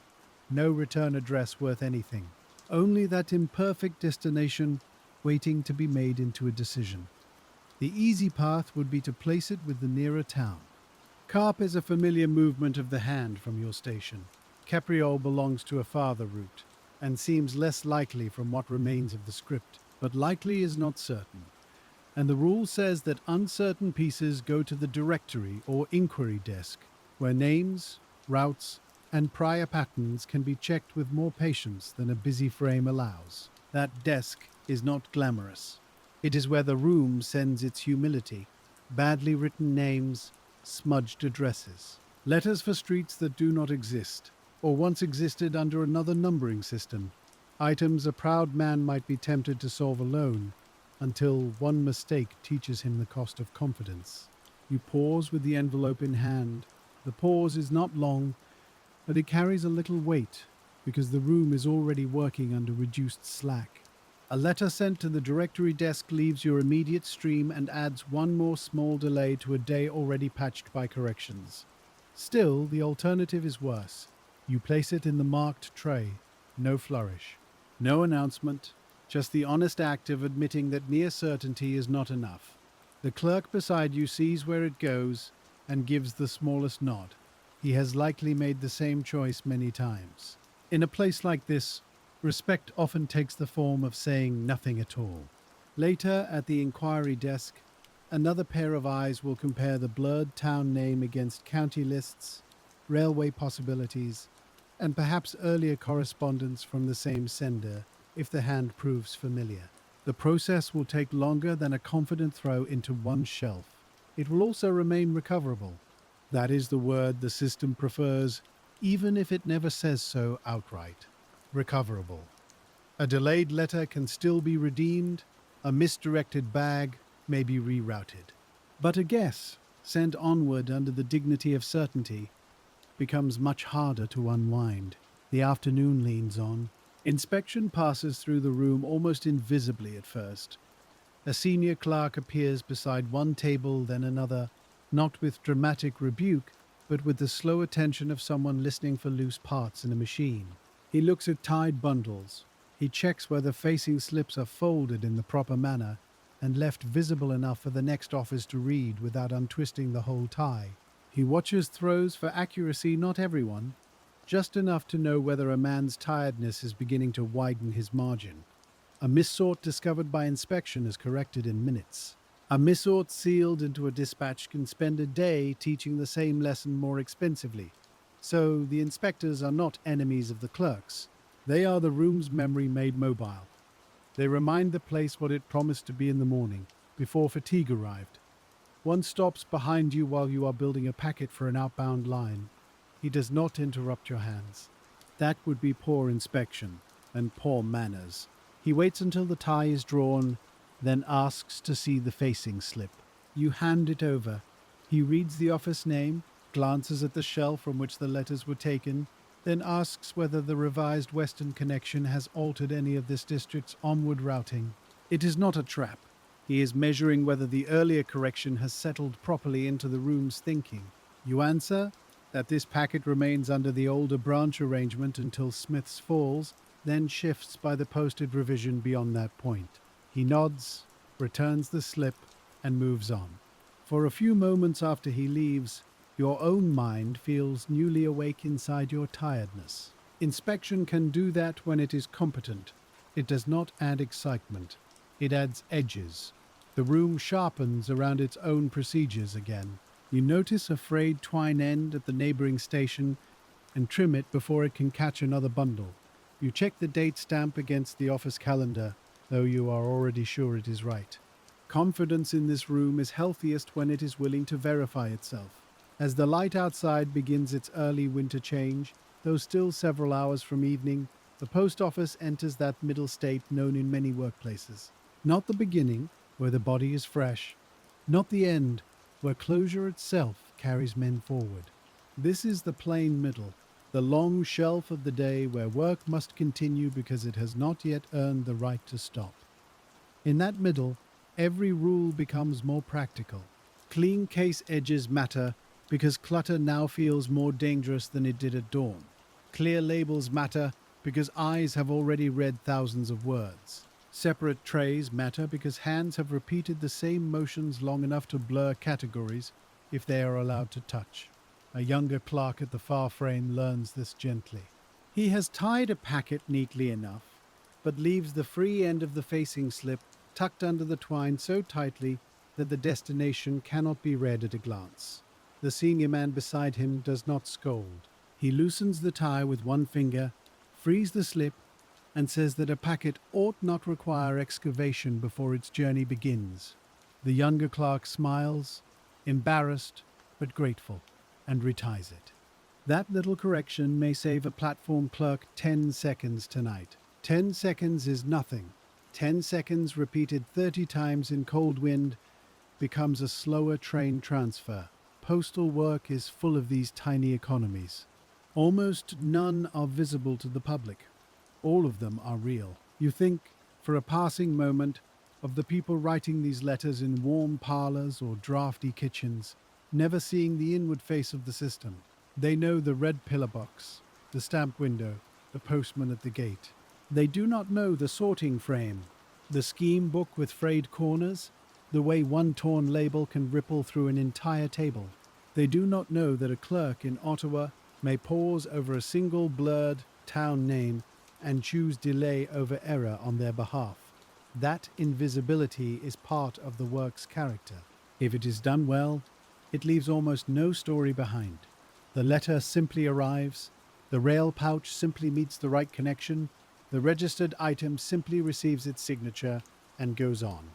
No return address worth anything. Only that imperfect destination waiting to be made into a decision. The easy path would be to place it with the nearer town. Carp is a familiar movement of the hand from your station. Capriole belongs to a farther route, and seems less likely from what remains of the script. But likely is not certain. And the rule says that uncertain pieces go to the directory or inquiry desk, where names, routes, and prior patterns can be checked with more patience than a busy frame allows. That desk is not glamorous. It is where the room sends its humility. Badly written names, smudged addresses. Letters for streets that do not exist, or once existed under another numbering system. Items a proud man might be tempted to solve alone, until one mistake teaches him the cost of confidence. You pause with the envelope in hand. The pause is not long, but it carries a little weight, because the room is already working under reduced slack. A letter sent to the directory desk leaves your immediate stream and adds one more small delay to a day already patched by corrections. Still, the alternative is worse. You place it in the marked tray. No flourish. No announcement. Just the honest act of admitting that near certainty is not enough. The clerk beside you sees where it goes and gives the smallest nod. He has likely made the same choice many times. In a place like this, respect often takes the form of saying nothing at all. Later, at the inquiry desk, another pair of eyes will compare the blurred town name against county lists, railway possibilities, and perhaps earlier correspondence from the same sender, if the hand proves familiar. The process will take longer than a confident throw into one shelf. It will also remain recoverable. That is the word the system prefers, even if it never says so outright. Recoverable. A delayed letter can still be redeemed, a misdirected bag may be rerouted. But a guess, sent onward under the dignity of certainty, becomes much harder to unwind. The afternoon leans on. Inspection passes through the room almost invisibly at first. A senior clerk appears beside one table, then another, not with dramatic rebuke, but with the slow attention of someone listening for loose parts in a machine. He looks at tied bundles. He checks whether facing slips are folded in the proper manner and left visible enough for the next office to read without untwisting the whole tie. He watches throws for accuracy, not everyone, just enough to know whether a man's tiredness is beginning to widen his margin. A missort discovered by inspection is corrected in minutes. A missort sealed into a dispatch can spend a day teaching the same lesson more expensively. So the inspectors are not enemies of the clerks. They are the room's memory made mobile. They remind the place what it promised to be in the morning, before fatigue arrived. One stops behind you while you are building a packet for an outbound line. He does not interrupt your hands. That would be poor inspection and poor manners. He waits until the tie is drawn, then asks to see the facing slip. You hand it over. He reads the office name, glances at the shelf from which the letters were taken, then asks whether the revised Western connection has altered any of this district's onward routing. It is not a trap. He is measuring whether the earlier correction has settled properly into the room's thinking. You answer that this packet remains under the older branch arrangement until Smith's falls, then shifts by the posted revision beyond that point. He nods, returns the slip, and moves on. For a few moments after he leaves, your own mind feels newly awake inside your tiredness. Inspection can do that when it is competent. It does not add excitement. It adds edges. The room sharpens around its own procedures again. You notice a frayed twine end at the neighboring station and trim it before it can catch another bundle. You check the date stamp against the office calendar, though you are already sure it is right. Confidence in this room is healthiest when it is willing to verify itself. As the light outside begins its early winter change, though still several hours from evening, the post office enters that middle state known in many workplaces. Not the beginning, where the body is fresh, not the end, where closure itself carries men forward. This is the plain middle, the long shelf of the day where work must continue because it has not yet earned the right to stop. In that middle, every rule becomes more practical. Clean case edges matter because clutter now feels more dangerous than it did at dawn. Clear labels matter because eyes have already read thousands of words. Separate trays matter because hands have repeated the same motions long enough to blur categories if they are allowed to touch. A younger clerk at the far frame learns this gently. He has tied a packet neatly enough, but leaves the free end of the facing slip tucked under the twine so tightly that the destination cannot be read at a glance. The senior man beside him does not scold. He loosens the tie with one finger, frees the slip, and says that a packet ought not require excavation before its journey begins. The younger clerk smiles, embarrassed but grateful, and reties it. That little correction may save a platform clerk 10 seconds tonight. 10 seconds is nothing. 10 seconds repeated 30 times in cold wind becomes a slower train transfer. Postal work is full of these tiny economies. Almost none are visible to the public. All of them are real. You think, for a passing moment, of the people writing these letters in warm parlors or drafty kitchens, never seeing the inward face of the system. They know the red pillar box, the stamp window, the postman at the gate. They do not know the sorting frame, the scheme book with frayed corners, the way one torn label can ripple through an entire table. They do not know that a clerk in Ottawa may pause over a single blurred town name and choose delay over error on their behalf. That invisibility is part of the work's character. If it is done well, it leaves almost no story behind. The letter simply arrives, the rail pouch simply meets the right connection, the registered item simply receives its signature and goes on.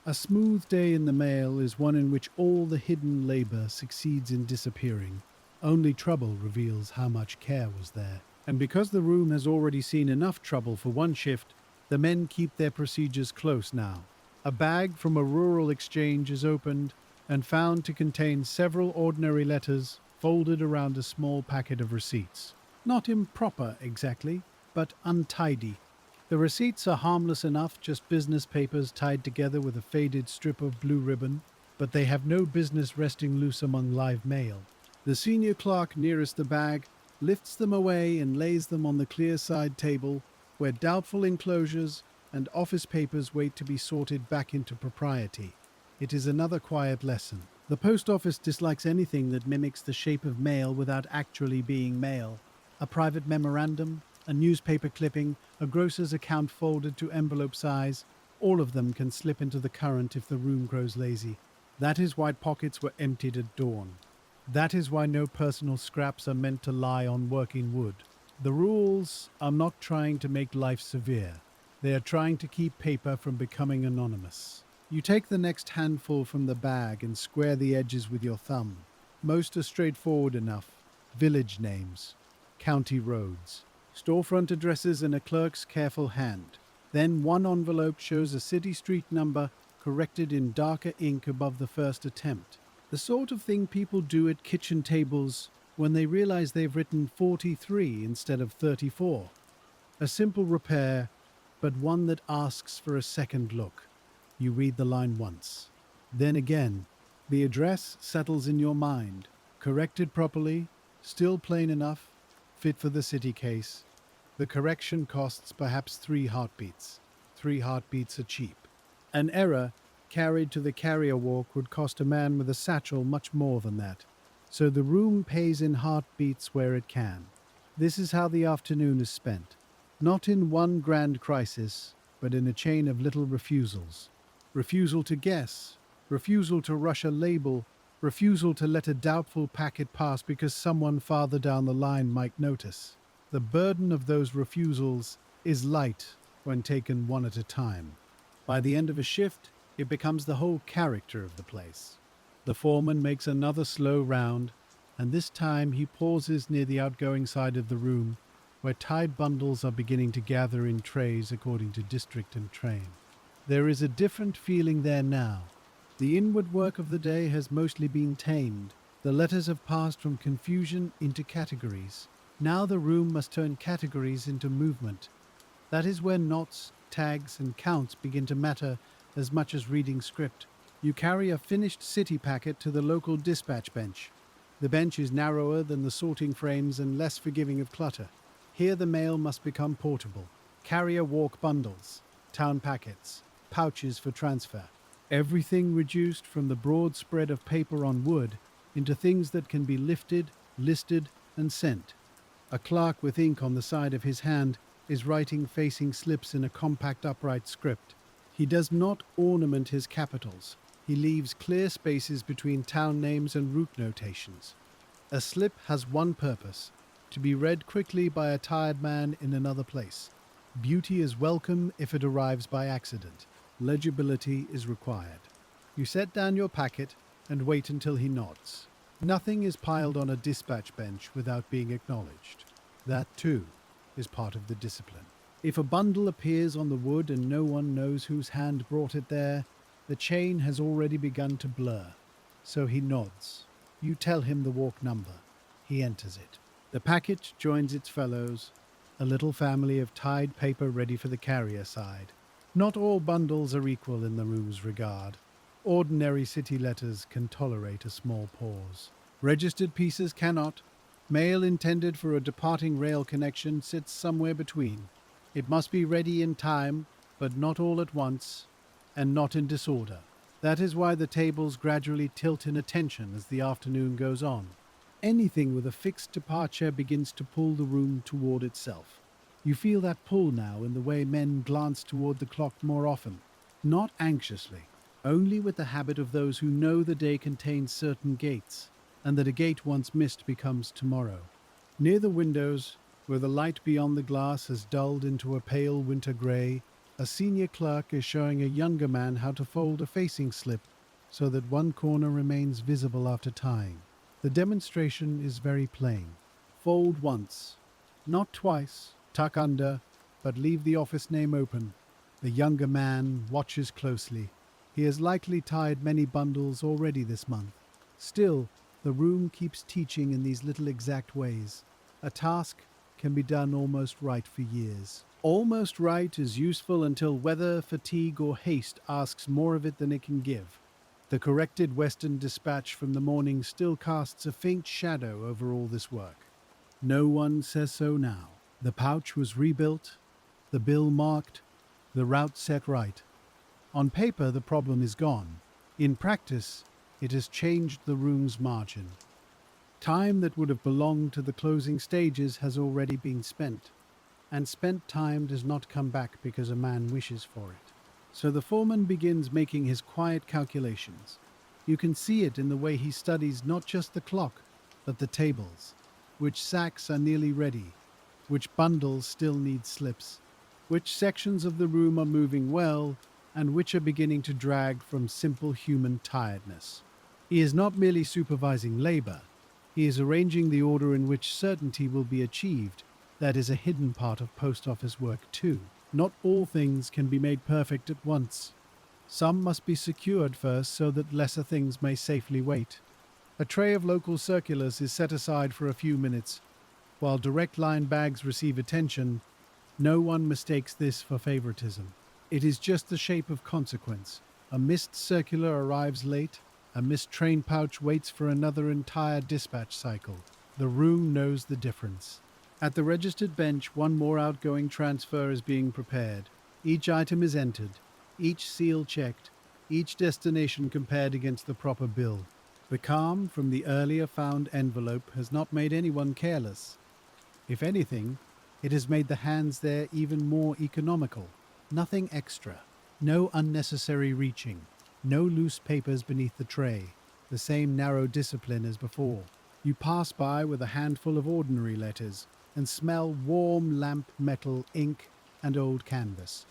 A smooth day in the mail is one in which all the hidden labor succeeds in disappearing. Only trouble reveals how much care was there. And because the room has already seen enough trouble for one shift, the men keep their procedures close now. A bag from a rural exchange is opened and found to contain several ordinary letters folded around a small packet of receipts. Not improper exactly, but untidy. The receipts are harmless enough, just business papers tied together with a faded strip of blue ribbon, but they have no business resting loose among live mail. The senior clerk nearest the bag lifts them away and lays them on the clear side table, where doubtful enclosures and office papers wait to be sorted back into propriety. It is another quiet lesson. The post office dislikes anything that mimics the shape of mail without actually being mail. A private memorandum, a newspaper clipping, a grocer's account folded to envelope size, all of them can slip into the current if the room grows lazy. That is why pockets were emptied at dawn. That is why no personal scraps are meant to lie on working wood. The rules are not trying to make life severe. They are trying to keep paper from becoming anonymous. You take the next handful from the bag and square the edges with your thumb. Most are straightforward enough. Village names, county roads, storefront addresses in a clerk's careful hand. Then one envelope shows a city street number corrected in darker ink above the first attempt. The sort of thing people do at kitchen tables when they realize they've written 43 instead of 34. A simple repair, but one that asks for a second look. You read the line once. Then again, the address settles in your mind. Corrected properly, still plain enough, fit for the city case. The correction costs perhaps 3 heartbeats. 3 heartbeats are cheap. An error carried to the carrier walk would cost a man with a satchel much more than that. So the room pays in heartbeats where it can. This is how the afternoon is spent. Not in one grand crisis, but in a chain of little refusals. Refusal to guess, refusal to rush a label, refusal to let a doubtful packet pass because someone farther down the line might notice. The burden of those refusals is light when taken one at a time. By the end of a shift, it becomes the whole character of the place. The foreman makes another slow round, and this time he pauses near the outgoing side of the room, where tied bundles are beginning to gather in trays according to district and train. There is a different feeling there now. The inward work of the day has mostly been tamed. The letters have passed from confusion into categories. Now the room must turn categories into movement. That is where knots, tags, and counts begin to matter as much as reading script. You carry a finished city packet to the local dispatch bench. The bench is narrower than the sorting frames and less forgiving of clutter. Here the mail must become portable. Carrier walk bundles, town packets, pouches for transfer. Everything reduced from the broad spread of paper on wood into things that can be lifted, listed, and sent. A clerk with ink on the side of his hand is writing facing slips in a compact upright script. He does not ornament his capitals. He leaves clear spaces between town names and route notations. A slip has one purpose: to be read quickly by a tired man in another place. Beauty is welcome if it arrives by accident. Legibility is required. You set down your packet and wait until he nods. Nothing is piled on a dispatch bench without being acknowledged. That, too, is part of the discipline. If a bundle appears on the wood and no one knows whose hand brought it there, the chain has already begun to blur. So he nods. You tell him the walk number. He enters it. The packet joins its fellows, a little family of tied paper ready for the carrier side. Not all bundles are equal in the room's regard. Ordinary city letters can tolerate a small pause. Registered pieces cannot. Mail intended for a departing rail connection sits somewhere between. It must be ready in time, but not all at once, and not in disorder. That is why the tables gradually tilt in attention as the afternoon goes on. Anything with a fixed departure begins to pull the room toward itself. You feel that pull now in the way men glance toward the clock more often. Not anxiously, only with the habit of those who know the day contains certain gates, and that a gate once missed becomes tomorrow. Near the windows, where the light beyond the glass has dulled into a pale winter grey, a senior clerk is showing a younger man how to fold a facing slip so that one corner remains visible after tying. The demonstration is very plain. Fold once, not twice, tuck under, but leave the office name open. The younger man watches closely. He has likely tied many bundles already this month. Still, the room keeps teaching in these little exact ways. A task can be done almost right for years. Almost right is useful until weather, fatigue, or haste asks more of it than it can give. The corrected Western dispatch from the morning still casts a faint shadow over all this work. No one says so now. The pouch was rebuilt, the bill marked, the route set right. On paper, the problem is gone. In practice, it has changed the room's margin. Time that would have belonged to the closing stages has already been spent, and spent time does not come back because a man wishes for it. So the foreman begins making his quiet calculations. You can see it in the way he studies not just the clock, but the tables. Which sacks are nearly ready, which bundles still need slips, which sections of the room are moving well, and which are beginning to drag from simple human tiredness. He is not merely supervising labor, he is arranging the order in which certainty will be achieved. That is a hidden part of post office work too. Not all things can be made perfect at once. Some must be secured first so that lesser things may safely wait. A tray of local circulars is set aside for a few minutes. While direct line bags receive attention, no one mistakes this for favoritism. It is just the shape of consequence. A missed circular arrives late, a missed train pouch waits for another entire dispatch cycle. The room knows the difference. At the registered bench, one more outgoing transfer is being prepared. Each item is entered, each seal checked, each destination compared against the proper bill. The calm from the earlier found envelope has not made anyone careless. If anything, it has made the hands there even more economical. Nothing extra. No unnecessary reaching. No loose papers beneath the tray. The same narrow discipline as before. You pass by with a handful of ordinary letters and smell warm lamp metal, ink, and old canvas.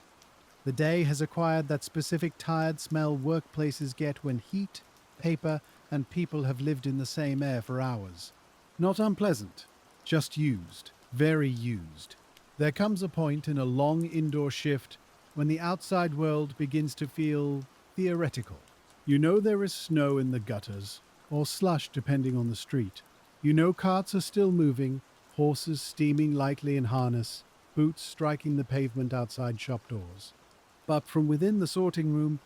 The day has acquired that specific tired smell workplaces get when heat, paper, and people have lived in the same air for hours. Not unpleasant, just used, very used. There comes a point in a long indoor shift when the outside world begins to feel theoretical. You know there is snow in the gutters, or slush depending on the street. You know carts are still moving, horses steaming lightly in harness, boots striking the pavement outside shop doors. But from within the sorting room,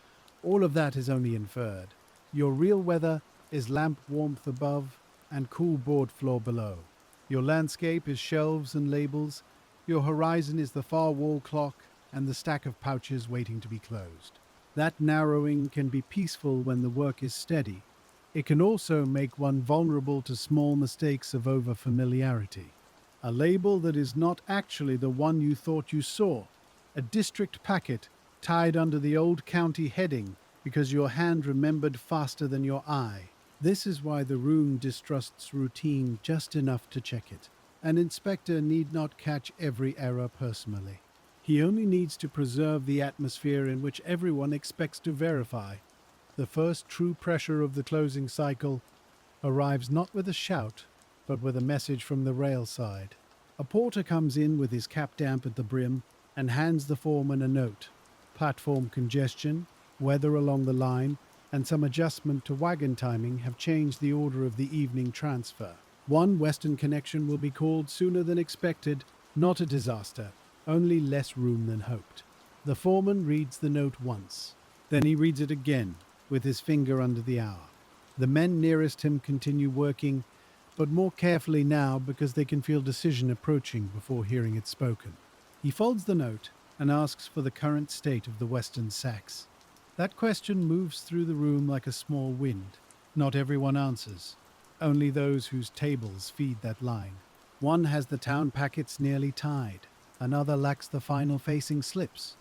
all of that is only inferred. Your real weather is lamp warmth above and cool board floor below. Your landscape is shelves and labels. Your horizon is the far wall clock and the stack of pouches waiting to be closed. That narrowing can be peaceful when the work is steady. It can also make one vulnerable to small mistakes of over-familiarity. A label that is not actually the one you thought you saw. A district packet tied under the old county heading because your hand remembered faster than your eye. This is why the room distrusts routine just enough to check it. An inspector need not catch every error personally. He only needs to preserve the atmosphere in which everyone expects to verify. The first true pressure of the closing cycle arrives not with a shout, but with a message from the rail side. A porter comes in with his cap damp at the brim and hands the foreman a note. Platform congestion, weather along the line, and some adjustment to wagon timing have changed the order of the evening transfer. One western connection will be called sooner than expected, not a disaster, only less room than hoped. The foreman reads the note once. Then he reads it again, with his finger under the hour. The men nearest him continue working, but more carefully now because they can feel decision approaching before hearing it spoken. He folds the note and asks for the current state of the western sacks. That question moves through the room like a small wind. Not everyone answers, only those whose tables feed that line. One has the town packets nearly tied, another lacks the final facing slips.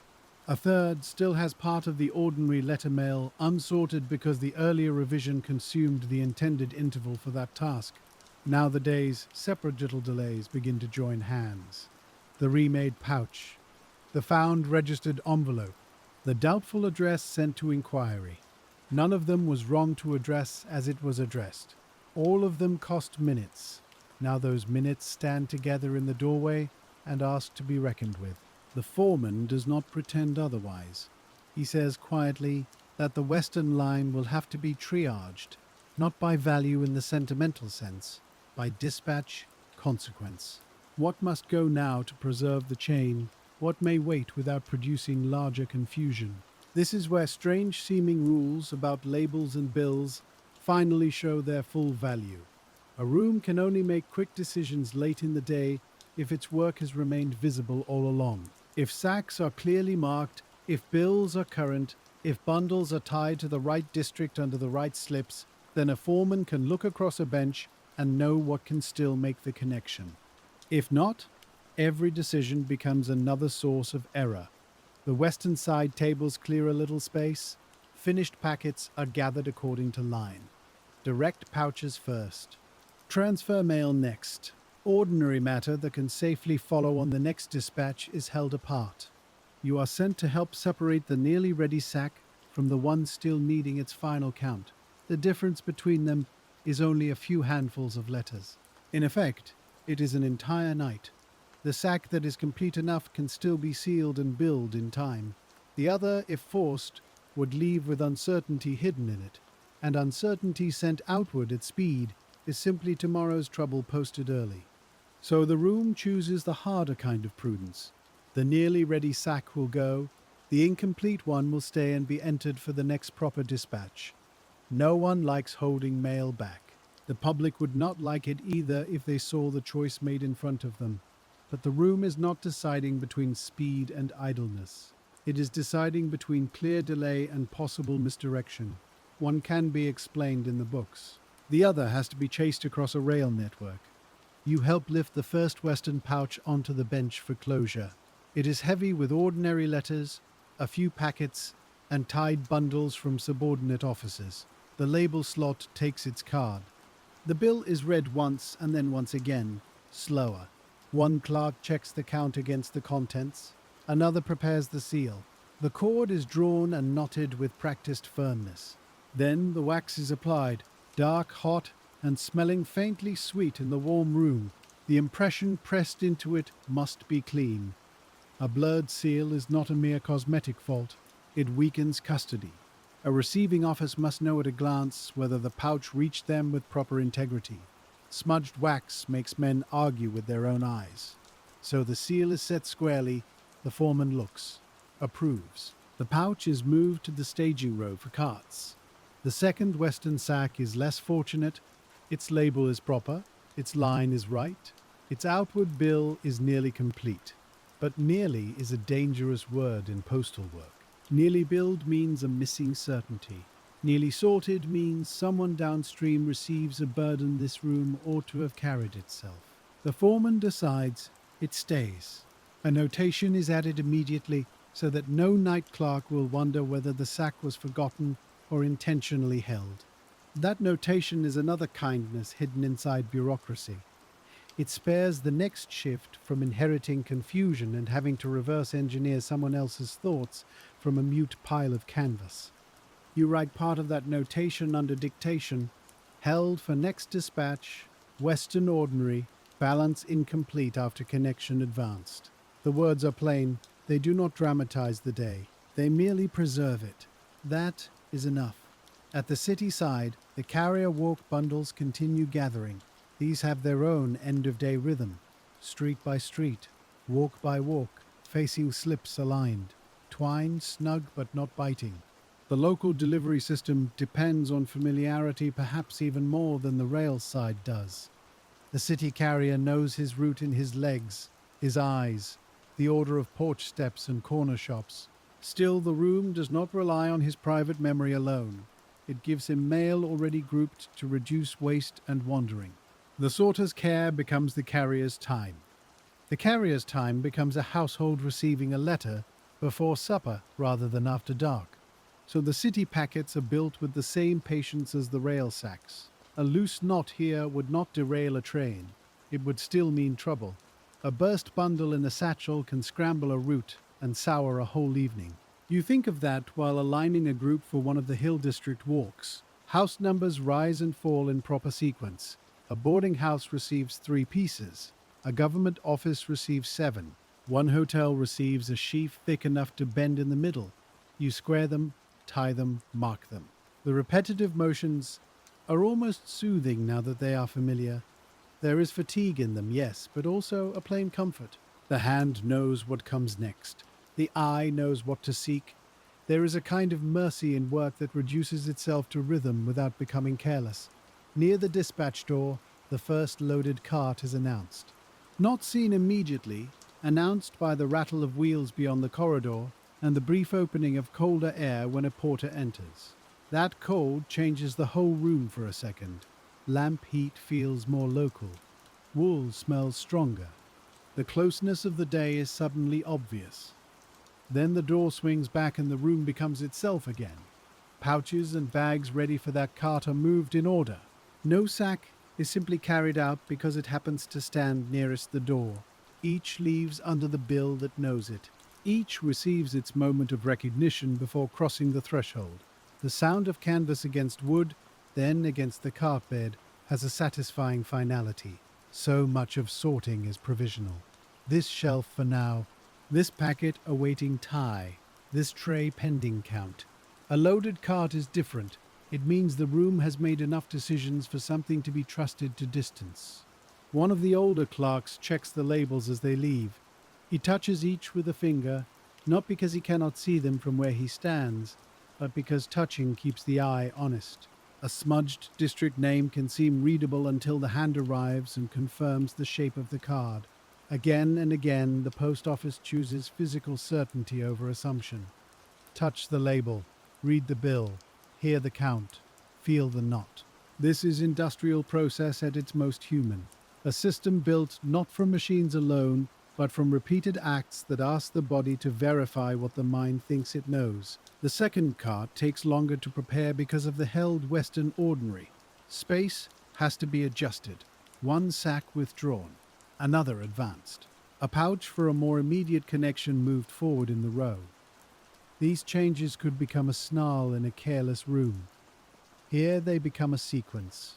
A third still has part of the ordinary letter mail unsorted because the earlier revision consumed the intended interval for that task. Now the day's separate little delays begin to join hands. The remade pouch, the found registered envelope, the doubtful address sent to inquiry. None of them was wrong to address as it was addressed. All of them cost minutes. Now those minutes stand together in the doorway and ask to be reckoned with. The foreman does not pretend otherwise. He says quietly that the western line will have to be triaged, not by value in the sentimental sense, by dispatch, consequence. What must go now to preserve the chain? What may wait without producing larger confusion? This is where strange-seeming rules about labels and bills finally show their full value. A room can only make quick decisions late in the day if its work has remained visible all along. If sacks are clearly marked, if bills are current, if bundles are tied to the right district under the right slips, then a foreman can look across a bench and know what can still make the connection. If not, every decision becomes another source of error. The western side tables clear a little space. Finished packets are gathered according to line. Direct pouches first. Transfer mail next. Ordinary matter that can safely follow on the next dispatch is held apart. You are sent to help separate the nearly ready sack from the one still needing its final count. The difference between them is only a few handfuls of letters. In effect, it is an entire night. The sack that is complete enough can still be sealed and billed in time. The other, if forced, would leave with uncertainty hidden in it, and uncertainty sent outward at speed is simply tomorrow's trouble posted early. So the room chooses the harder kind of prudence. The nearly ready sack will go, the incomplete one will stay and be entered for the next proper dispatch. No one likes holding mail back. The public would not like it either if they saw the choice made in front of them. But the room is not deciding between speed and idleness. It is deciding between clear delay and possible misdirection. One can be explained in the books. The other has to be chased across a rail network. You help lift the first Western pouch onto the bench for closure. It is heavy with ordinary letters, a few packets, and tied bundles from subordinate officers. The label slot takes its card. The bill is read once and then once again, slower. One clerk checks the count against the contents. Another prepares the seal. The cord is drawn and knotted with practiced firmness. Then the wax is applied, dark, hot, and smelling faintly sweet in the warm room. The impression pressed into it must be clean. A blurred seal is not a mere cosmetic fault. It weakens custody. A receiving office must know at a glance whether the pouch reached them with proper integrity. Smudged wax makes men argue with their own eyes. So the seal is set squarely, the foreman looks, approves. The pouch is moved to the staging row for carts. The second Western sack is less fortunate. Its label is proper, its line is right, its outward bill is nearly complete. But nearly is a dangerous word in postal work. Nearly billed means a missing certainty. Nearly sorted means someone downstream receives a burden this room ought to have carried itself. The foreman decides it stays. A notation is added immediately so that no night clerk will wonder whether the sack was forgotten or intentionally held. That notation is another kindness hidden inside bureaucracy. It spares the next shift from inheriting confusion and having to reverse engineer someone else's thoughts from a mute pile of canvas. You write part of that notation under dictation, held for next dispatch, Western ordinary, balance incomplete after connection advanced. The words are plain, they do not dramatize the day, they merely preserve it. That is enough. At the city side, the carrier walk bundles continue gathering. These have their own end-of-day rhythm, street by street, walk by walk, facing slips aligned, twined, snug but not biting. The local delivery system depends on familiarity perhaps even more than the rail side does. The city carrier knows his route in his legs, his eyes, the order of porch steps and corner shops. Still, the room does not rely on his private memory alone. It gives him mail already grouped to reduce waste and wandering. The sorter's care becomes the carrier's time. The carrier's time becomes a household receiving a letter before supper rather than after dark. So the city packets are built with the same patience as the rail sacks. A loose knot here would not derail a train. It would still mean trouble. A burst bundle in a satchel can scramble a route and sour a whole evening. You think of that while aligning a group for one of the Hill District walks. House numbers rise and fall in proper sequence. A boarding house receives 3 pieces. A government office receives 7. One hotel receives a sheaf thick enough to bend in the middle. You square them, tie them, mark them. The repetitive motions are almost soothing now that they are familiar. There is fatigue in them, yes, but also a plain comfort. The hand knows what comes next. The eye knows what to seek. There is a kind of mercy in work that reduces itself to rhythm without becoming careless. Near the dispatch door, the first loaded cart is announced. Not seen immediately, announced by the rattle of wheels beyond the corridor and the brief opening of colder air when a porter enters. That cold changes the whole room for a second. Lamp heat feels more local. Wool smells stronger. The closeness of the day is suddenly obvious. Then the door swings back and the room becomes itself again. Pouches and bags ready for that cart are moved in order. No sack is simply carried out because it happens to stand nearest the door. Each leaves under the bill that knows it. Each receives its moment of recognition before crossing the threshold. The sound of canvas against wood, then against the carpet, has a satisfying finality. So much of sorting is provisional. This shelf for now, this packet awaiting tie, this tray pending count. A loaded cart is different. It means the room has made enough decisions for something to be trusted to distance. One of the older clerks checks the labels as they leave. He touches each with a finger, not because he cannot see them from where he stands, but because touching keeps the eye honest. A smudged district name can seem readable until the hand arrives and confirms the shape of the card. Again and again, the post office chooses physical certainty over assumption. Touch the label, read the bill, hear the count, feel the knot. This is industrial process at its most human. A system built not from machines alone, but from repeated acts that ask the body to verify what the mind thinks it knows. The second cart takes longer to prepare because of the held Western ordinary. Space has to be adjusted. One sack withdrawn, another advanced. A pouch for a more immediate connection moved forward in the row. These changes could become a snarl in a careless room. Here they become a sequence.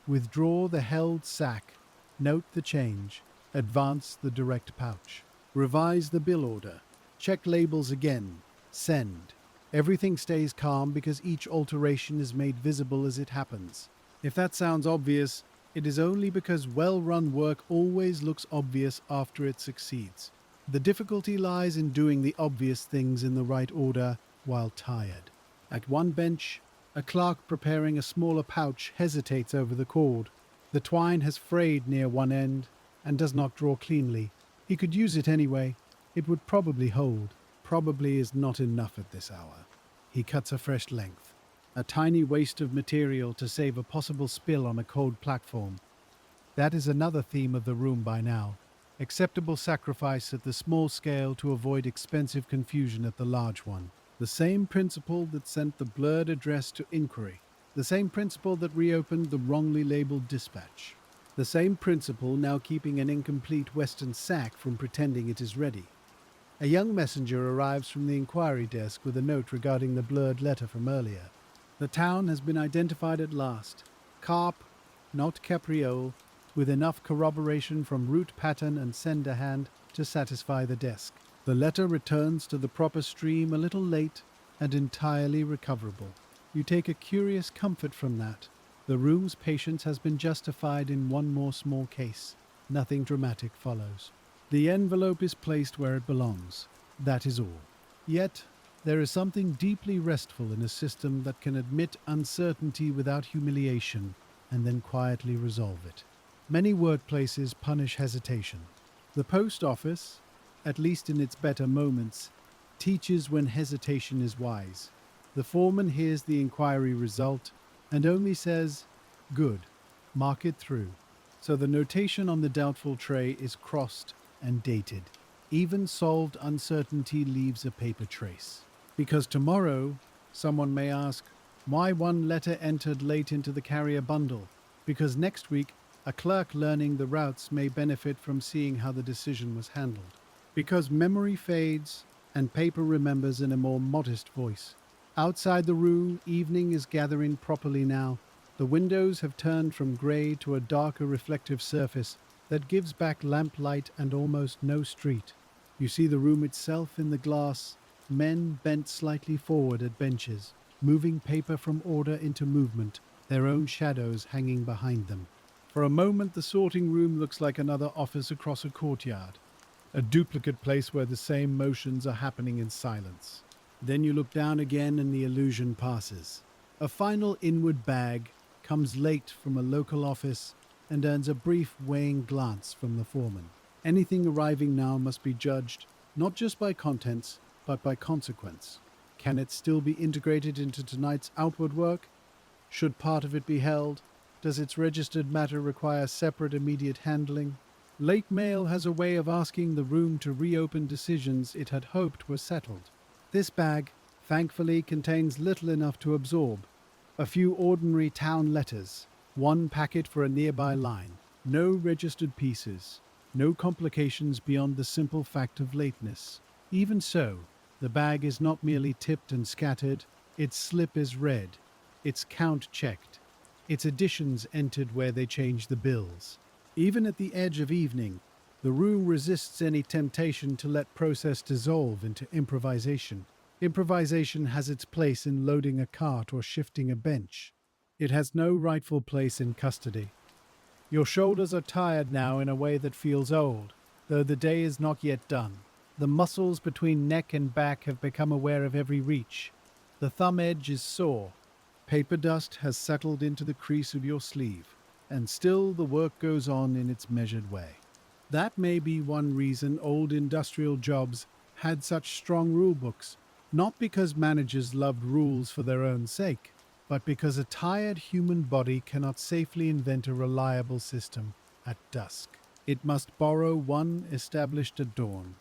Withdraw the held sack, note the change, advance the direct pouch. Revise the bill order, check labels again, send. Everything stays calm because each alteration is made visible as it happens. If that sounds obvious, it is only because well-run work always looks obvious after it succeeds. The difficulty lies in doing the obvious things in the right order while tired. At one bench, a clerk preparing a smaller pouch hesitates over the cord. The twine has frayed near one end and does not draw cleanly. He could use it anyway. It would probably hold. Probably is not enough at this hour. He cuts a fresh length. A tiny waste of material to save a possible spill on a cold platform. That is another theme of the room by now. Acceptable sacrifice at the small scale to avoid expensive confusion at the large one. The same principle that sent the blurred address to inquiry. The same principle that reopened the wrongly labeled dispatch. The same principle now keeping an incomplete Western sack from pretending it is ready. A young messenger arrives from the inquiry desk with a note regarding the blurred letter from earlier. The town has been identified at last. Carp, not capriole, with enough corroboration from route pattern and sender hand to satisfy the desk. The letter returns to the proper stream a little late and entirely recoverable. You take a curious comfort from that. The room's patience has been justified in one more small case. Nothing dramatic follows. The envelope is placed where it belongs. That is all. Yet, there is something deeply restful in a system that can admit uncertainty without humiliation and then quietly resolve it. Many workplaces punish hesitation. The post office, at least in its better moments, teaches when hesitation is wise. The foreman hears the inquiry result and only says, "Good, mark it through." So the notation on the doubtful tray is crossed and dated. Even solved uncertainty leaves a paper trace. Because tomorrow, someone may ask, why one letter entered late into the carrier bundle? Because next week, a clerk learning the routes may benefit from seeing how the decision was handled. Because memory fades and paper remembers in a more modest voice. Outside the room, evening is gathering properly now. The windows have turned from grey to a darker reflective surface that gives back lamplight and almost no street. You see the room itself in the glass, men bent slightly forward at benches, moving paper from order into movement, their own shadows hanging behind them. For a moment, the sorting room looks like another office across a courtyard, a duplicate place where the same motions are happening in silence. Then you look down again and the illusion passes. A final inward bag comes late from a local office and earns a brief weighing glance from the foreman. Anything arriving now must be judged not just by contents, but by consequence. Can it still be integrated into tonight's outward work? Should part of it be held? Does its registered matter require separate immediate handling? Late mail has a way of asking the room to reopen decisions it had hoped were settled. This bag, thankfully, contains little enough to absorb. A few ordinary town letters, one packet for a nearby line, no registered pieces, no complications beyond the simple fact of lateness. Even so, the bag is not merely tipped and scattered, its slip is read, its count checked, its additions entered where they change the bills. Even at the edge of evening, the room resists any temptation to let process dissolve into improvisation. Improvisation has its place in loading a cart or shifting a bench. It has no rightful place in custody. Your shoulders are tired now in a way that feels old, though the day is not yet done. The muscles between neck and back have become aware of every reach. The thumb edge is sore. Paper dust has settled into the crease of your sleeve, and still the work goes on in its measured way. That may be one reason old industrial jobs had such strong rule books, not because managers loved rules for their own sake, but because a tired human body cannot safely invent a reliable system at dusk. It must borrow one established at dawn.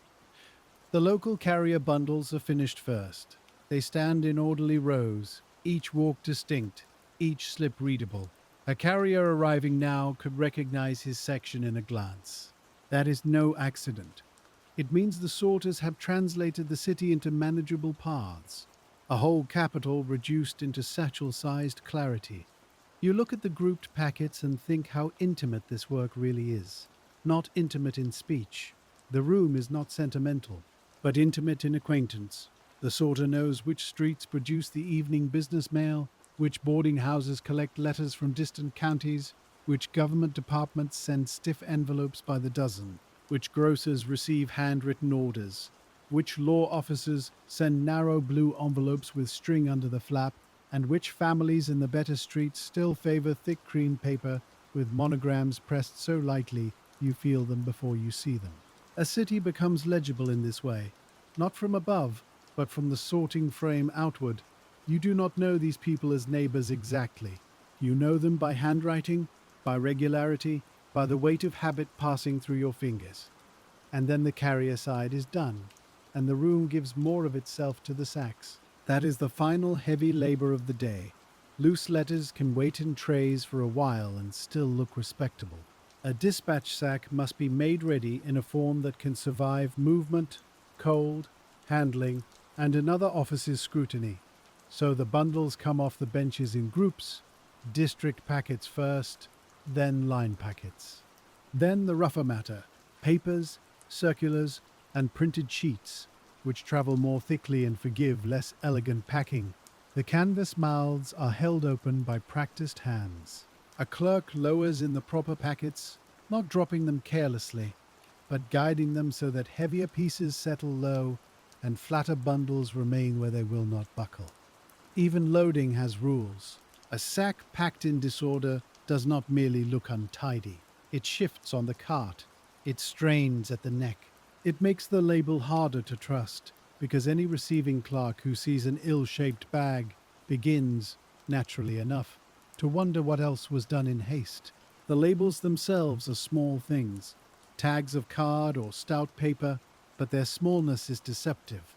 The local carrier bundles are finished first. They stand in orderly rows, each walk distinct, each slip readable. A carrier arriving now could recognize his section in a glance. That is no accident. It means the sorters have translated the city into manageable paths, a whole capital reduced into satchel-sized clarity. You look at the grouped packets and think how intimate this work really is. Not intimate in speech. The room is not sentimental, but intimate in acquaintance. The sorter knows which streets produce the evening business mail, which boarding houses collect letters from distant counties, which government departments send stiff envelopes by the dozen, which grocers receive handwritten orders, which law offices send narrow blue envelopes with string under the flap, and which families in the better streets still favor thick cream paper with monograms pressed so lightly you feel them before you see them. A city becomes legible in this way, not from above, but from the sorting frame outward. You do not know these people as neighbors exactly. You know them by handwriting, by regularity, by the weight of habit passing through your fingers. And then the carrier side is done, and the room gives more of itself to the sacks. That is the final heavy labor of the day. Loose letters can wait in trays for a while and still look respectable. A dispatch sack must be made ready in a form that can survive movement, cold, handling, and another office's scrutiny. So the bundles come off the benches in groups, district packets first, then line packets. Then the rougher matter, papers, circulars, and printed sheets, which travel more thickly and forgive less elegant packing. The canvas mouths are held open by practiced hands. A clerk lowers in the proper packets, not dropping them carelessly, but guiding them so that heavier pieces settle low and flatter bundles remain where they will not buckle. Even loading has rules. A sack packed in disorder does not merely look untidy. It shifts on the cart. It strains at the neck. It makes the label harder to trust, because any receiving clerk who sees an ill-shaped bag begins, naturally enough, to wonder what else was done in haste. The labels themselves are small things, tags of card or stout paper, but their smallness is deceptive.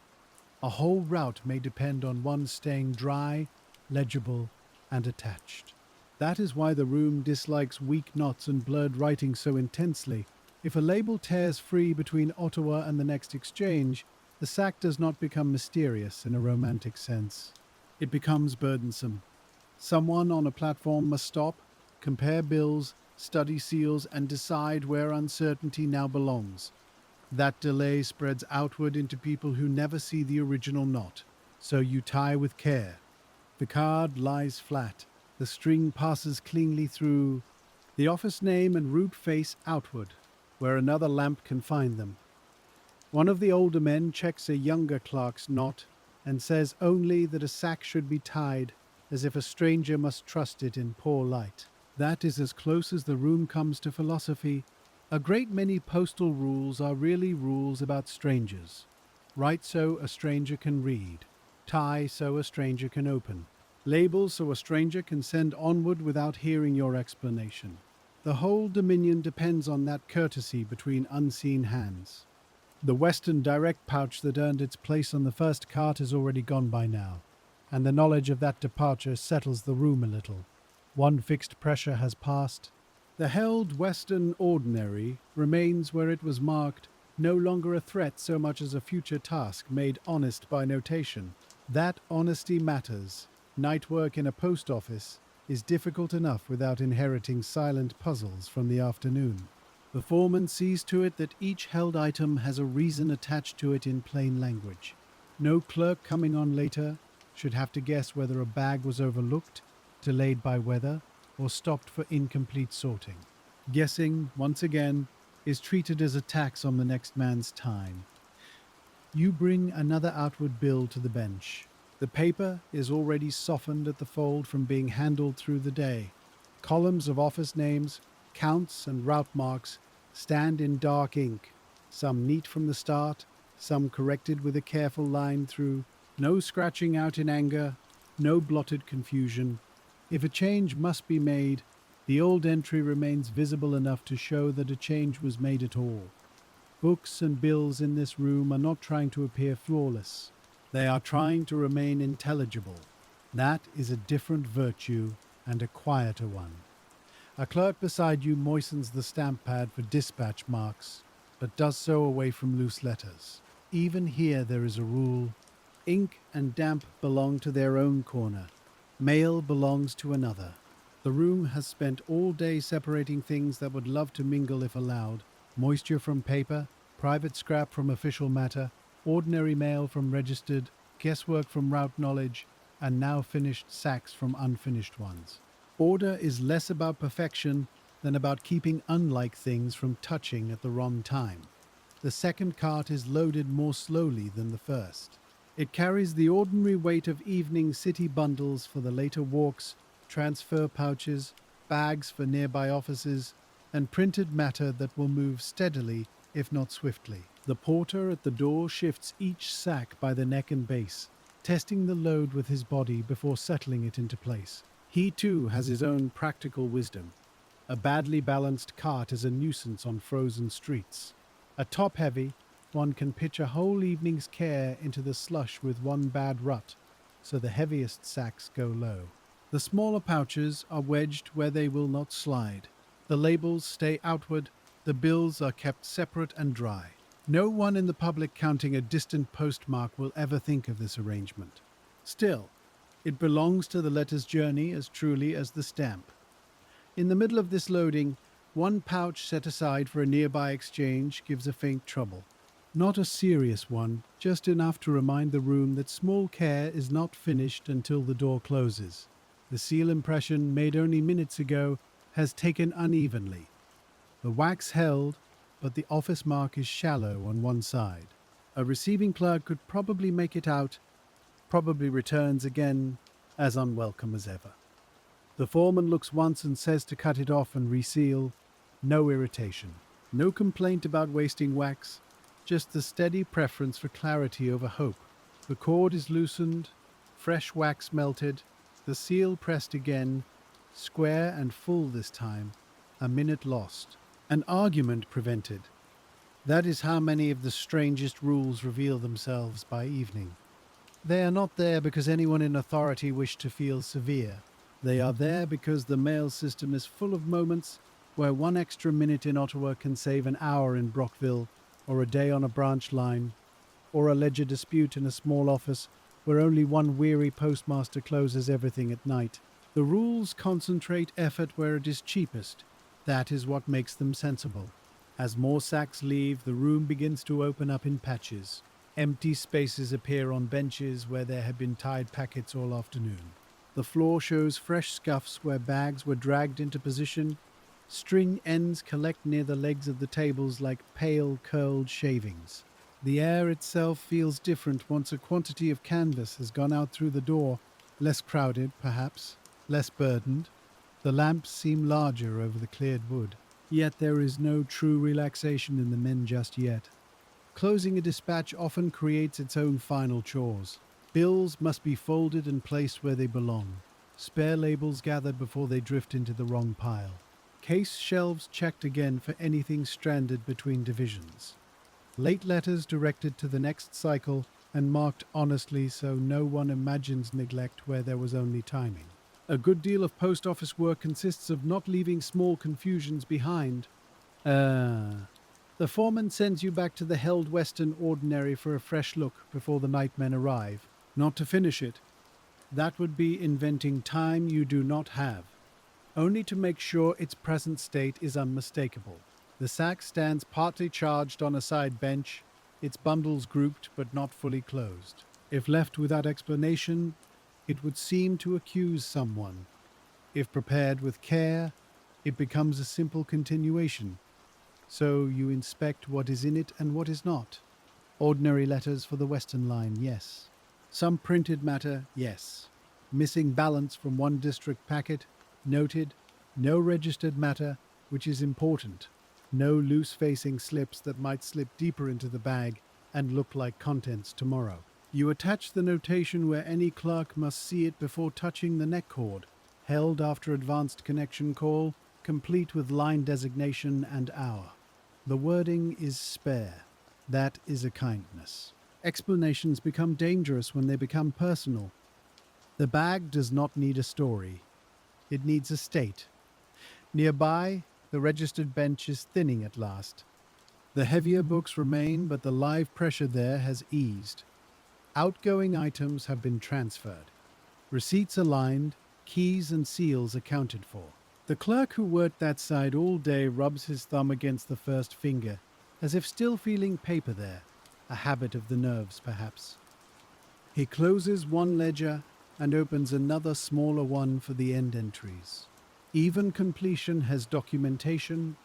A whole route may depend on one staying dry, legible, and attached. That is why the room dislikes weak knots and blurred writing so intensely. If a label tears free between Ottawa and the next exchange, the sack does not become mysterious in a romantic sense. It becomes burdensome. Someone on a platform must stop, compare bills, study seals, and decide where uncertainty now belongs. That delay spreads outward into people who never see the original knot, so you tie with care. The card lies flat. The string passes cleanly through, the office name and route face outward, where another lamp can find them. One of the older men checks a younger clerk's knot and says only that a sack should be tied, as if a stranger must trust it in poor light. That is as close as the room comes to philosophy. A great many postal rules are really rules about strangers. Write so a stranger can read. Tie so a stranger can open. Label so a stranger can send onward without hearing your explanation. The whole dominion depends on that courtesy between unseen hands. The Western direct pouch that earned its place on the first cart is already gone by now, and the knowledge of that departure settles the room a little. One fixed pressure has passed. The held Western ordinary remains where it was marked, no longer a threat so much as a future task made honest by notation. That honesty matters. Night work in a post office is difficult enough without inheriting silent puzzles from the afternoon. The foreman sees to it that each held item has a reason attached to it in plain language. No clerk coming on later should have to guess whether a bag was overlooked, delayed by weather, or stopped for incomplete sorting. Guessing, once again, is treated as a tax on the next man's time. You bring another outward bill to the bench. The paper is already softened at the fold from being handled through the day. Columns of office names, counts, and route marks stand in dark ink, some neat from the start, some corrected with a careful line through. No scratching out in anger, no blotted confusion. If a change must be made, the old entry remains visible enough to show that a change was made at all. Books and bills in this room are not trying to appear flawless. They are trying to remain intelligible. That is a different virtue and a quieter one. A clerk beside you moistens the stamp pad for dispatch marks, but does so away from loose letters. Even here there is a rule. Ink and damp belong to their own corner. Mail belongs to another. The room has spent all day separating things that would love to mingle if allowed. Moisture from paper, private scrap from official matter, ordinary mail from registered, guesswork from route knowledge, and now finished sacks from unfinished ones. Order is less about perfection than about keeping unlike things from touching at the wrong time. The second cart is loaded more slowly than the first. It carries the ordinary weight of evening city bundles for the later walks, transfer pouches, bags for nearby offices, and printed matter that will move steadily, if not swiftly. The porter at the door shifts each sack by the neck and base, testing the load with his body before settling it into place. He too has his own practical wisdom. A badly balanced cart is a nuisance on frozen streets. A top-heavy, one can pitch a whole evening's care into the slush with one bad rut, so the heaviest sacks go low. The smaller pouches are wedged where they will not slide. The labels stay outward, the bills are kept separate and dry. No one in the public counting a distant postmark will ever think of this arrangement. Still, it belongs to the letter's journey as truly as the stamp. In the middle of this loading, one pouch set aside for a nearby exchange gives a faint trouble. Not a serious one, just enough to remind the room that small care is not finished until the door closes. The seal impression, made only minutes ago, has taken unevenly. The wax held, but the office mark is shallow on one side. A receiving clerk could probably make it out, probably returns again as unwelcome as ever. The foreman looks once and says to cut it off and reseal. No irritation. No complaint about wasting wax, just the steady preference for clarity over hope. The cord is loosened, fresh wax melted, the seal pressed again, square and full this time, a minute lost. An argument prevented. That is how many of the strangest rules reveal themselves by evening. They are not there because anyone in authority wished to feel severe. They are there because the mail system is full of moments where one extra minute in Ottawa can save an hour in Brockville, or a day on a branch line, or a ledger dispute in a small office where only one weary postmaster closes everything at night. The rules concentrate effort where it is cheapest. That is what makes them sensible. As more sacks leave, the room begins to open up in patches. Empty spaces appear on benches where there had been tied packets all afternoon. The floor shows fresh scuffs where bags were dragged into position. String ends collect near the legs of the tables like pale, curled shavings. The air itself feels different once a quantity of canvas has gone out through the door, less crowded, perhaps, less burdened. The lamps seem larger over the cleared wood. Yet there is no true relaxation in the men just yet. Closing a dispatch often creates its own final chores. Bills must be folded and placed where they belong. Spare labels gathered before they drift into the wrong pile. Case shelves checked again for anything stranded between divisions. Late letters directed to the next cycle and marked honestly so no one imagines neglect where there was only timing. A good deal of post office work consists of not leaving small confusions behind. The foreman sends you back to the held Western Ordinary for a fresh look before the nightmen arrive. Not to finish it. That would be inventing time you do not have. Only to make sure its present state is unmistakable. The sack stands partly charged on a side bench, its bundles grouped but not fully closed. If left without explanation, it would seem to accuse someone. If prepared with care, it becomes a simple continuation. So you inspect what is in it and what is not. Ordinary letters for the Western Line, yes. Some printed matter, yes. Missing balance from one district packet, noted. No registered matter, which is important. No loose-facing slips that might slip deeper into the bag and look like contents tomorrow. You attach the notation where any clerk must see it before touching the neck cord, held after advanced connection call, complete with line designation and hour. The wording is spare. That is a kindness. Explanations become dangerous when they become personal. The bag does not need a story. It needs a state. Nearby, the registered bench is thinning at last. The heavier books remain, but the live pressure there has eased. Outgoing items have been transferred. Receipts aligned, keys and seals accounted for. The clerk who worked that side all day rubs his thumb against the first finger, as if still feeling paper there, a habit of the nerves perhaps. He closes one ledger and opens another smaller one for the end entries. Even completion has documentation,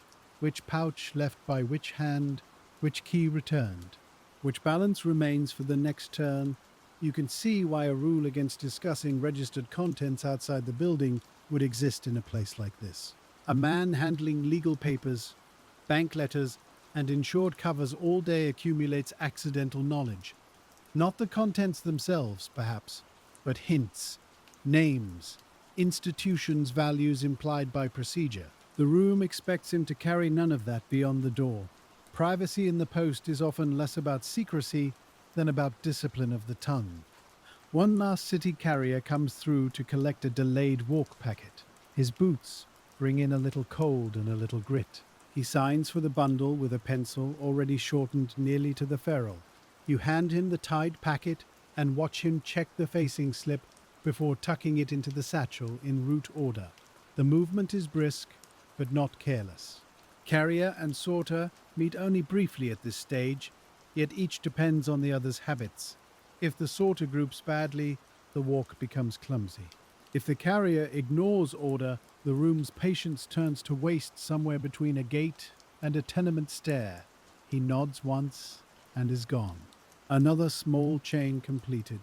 which pouch left by which hand, which key returned, which balance remains for the next turn. You can see why a rule against discussing registered contents outside the building would exist in a place like this. A man handling legal papers, bank letters, and insured covers all day accumulates accidental knowledge. Not the contents themselves, perhaps, but hints, names, institutions' values implied by procedure. The room expects him to carry none of that beyond the door. Privacy in the post is often less about secrecy than about discipline of the tongue. One last city carrier comes through to collect a delayed walk packet. His boots bring in a little cold and a little grit. He signs for the bundle with a pencil already shortened nearly to the ferrule. You hand him the tied packet and watch him check the facing slip before tucking it into the satchel in route order. The movement is brisk, but not careless. Carrier and sorter meet only briefly at this stage, yet each depends on the other's habits. If the sorter groups badly, the walk becomes clumsy. If the carrier ignores order, the room's patience turns to waste somewhere between a gate and a tenement stair. He nods once and is gone. Another small chain completed.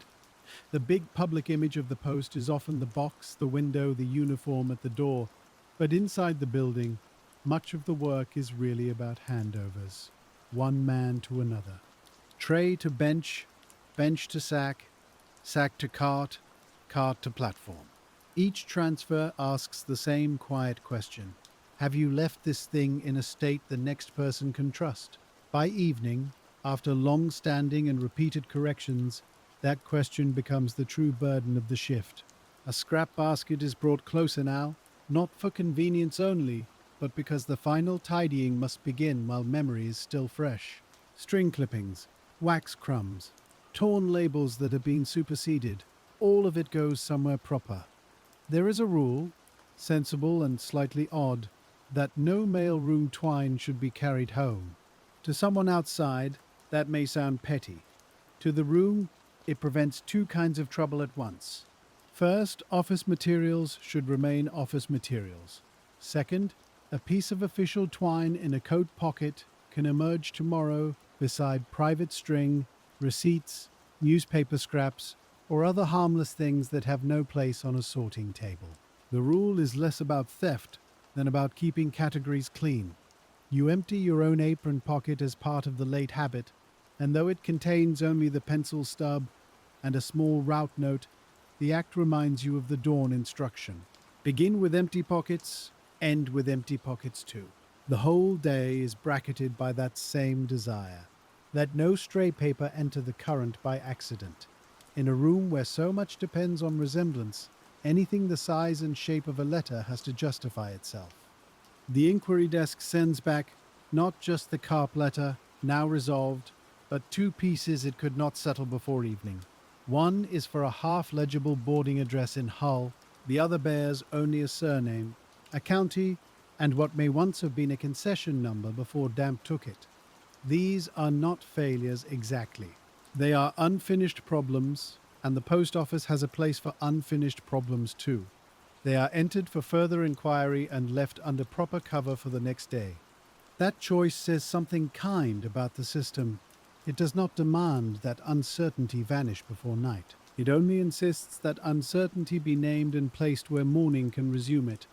The big public image of the post is often the box, the window, the uniform at the door, but inside the building, much of the work is really about handovers, one man to another. Tray to bench, bench to sack, sack to cart, cart to platform. Each transfer asks the same quiet question. Have you left this thing in a state the next person can trust? By evening, after long-standing and repeated corrections, that question becomes the true burden of the shift. A scrap basket is brought closer now, not for convenience only, but because the final tidying must begin while memory is still fresh. String clippings, wax crumbs, torn labels that have been superseded, all of it goes somewhere proper. There is a rule, sensible and slightly odd, that no mail-room twine should be carried home. To someone outside, that may sound petty. To the room, it prevents two kinds of trouble at once. First, office materials should remain office materials. Second, a piece of official twine in a coat pocket can emerge tomorrow beside private string, receipts, newspaper scraps, or other harmless things that have no place on a sorting table. The rule is less about theft than about keeping categories clean. You empty your own apron pocket as part of the late habit, and though it contains only the pencil stub and a small route note, the act reminds you of the dawn instruction. Begin with empty pockets, end with empty pockets too. The whole day is bracketed by that same desire. Let no stray paper enter the current by accident. In a room where so much depends on resemblance, anything the size and shape of a letter has to justify itself. The inquiry desk sends back not just the carp letter, now resolved, but two pieces it could not settle before evening. One is for a half-legible boarding address in Hull, the other bears only a surname, a county, and what may once have been a concession number before Damp took it. These are not failures exactly. They are unfinished problems, and the post office has a place for unfinished problems too. They are entered for further inquiry and left under proper cover for the next day. That choice says something kind about the system. It does not demand that uncertainty vanish before night. It only insists that uncertainty be named and placed where morning can resume it.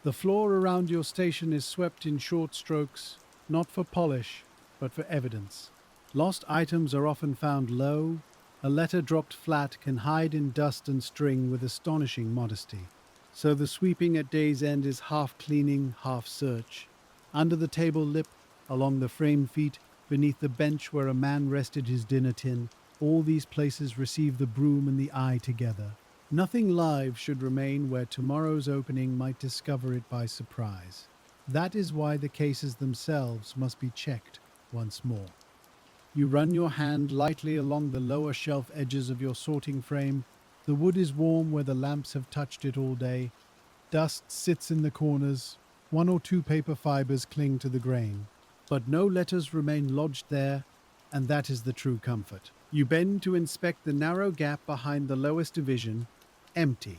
The floor around your station is swept in short strokes, not for polish, but for evidence. Lost items are often found low. A letter dropped flat can hide in dust and string with astonishing modesty. So the sweeping at day's end is half cleaning, half search. Under the table lip, along the frame feet, beneath the bench where a man rested his dinner tin, all these places receive the broom and the eye together. Nothing live should remain where tomorrow's opening might discover it by surprise. That is why the cases themselves must be checked once more. You run your hand lightly along the lower shelf edges of your sorting frame. The wood is warm where the lamps have touched it all day. Dust sits in the corners. One or two paper fibers cling to the grain. But no letters remain lodged there, and that is the true comfort. You bend to inspect the narrow gap behind the lowest division, empty.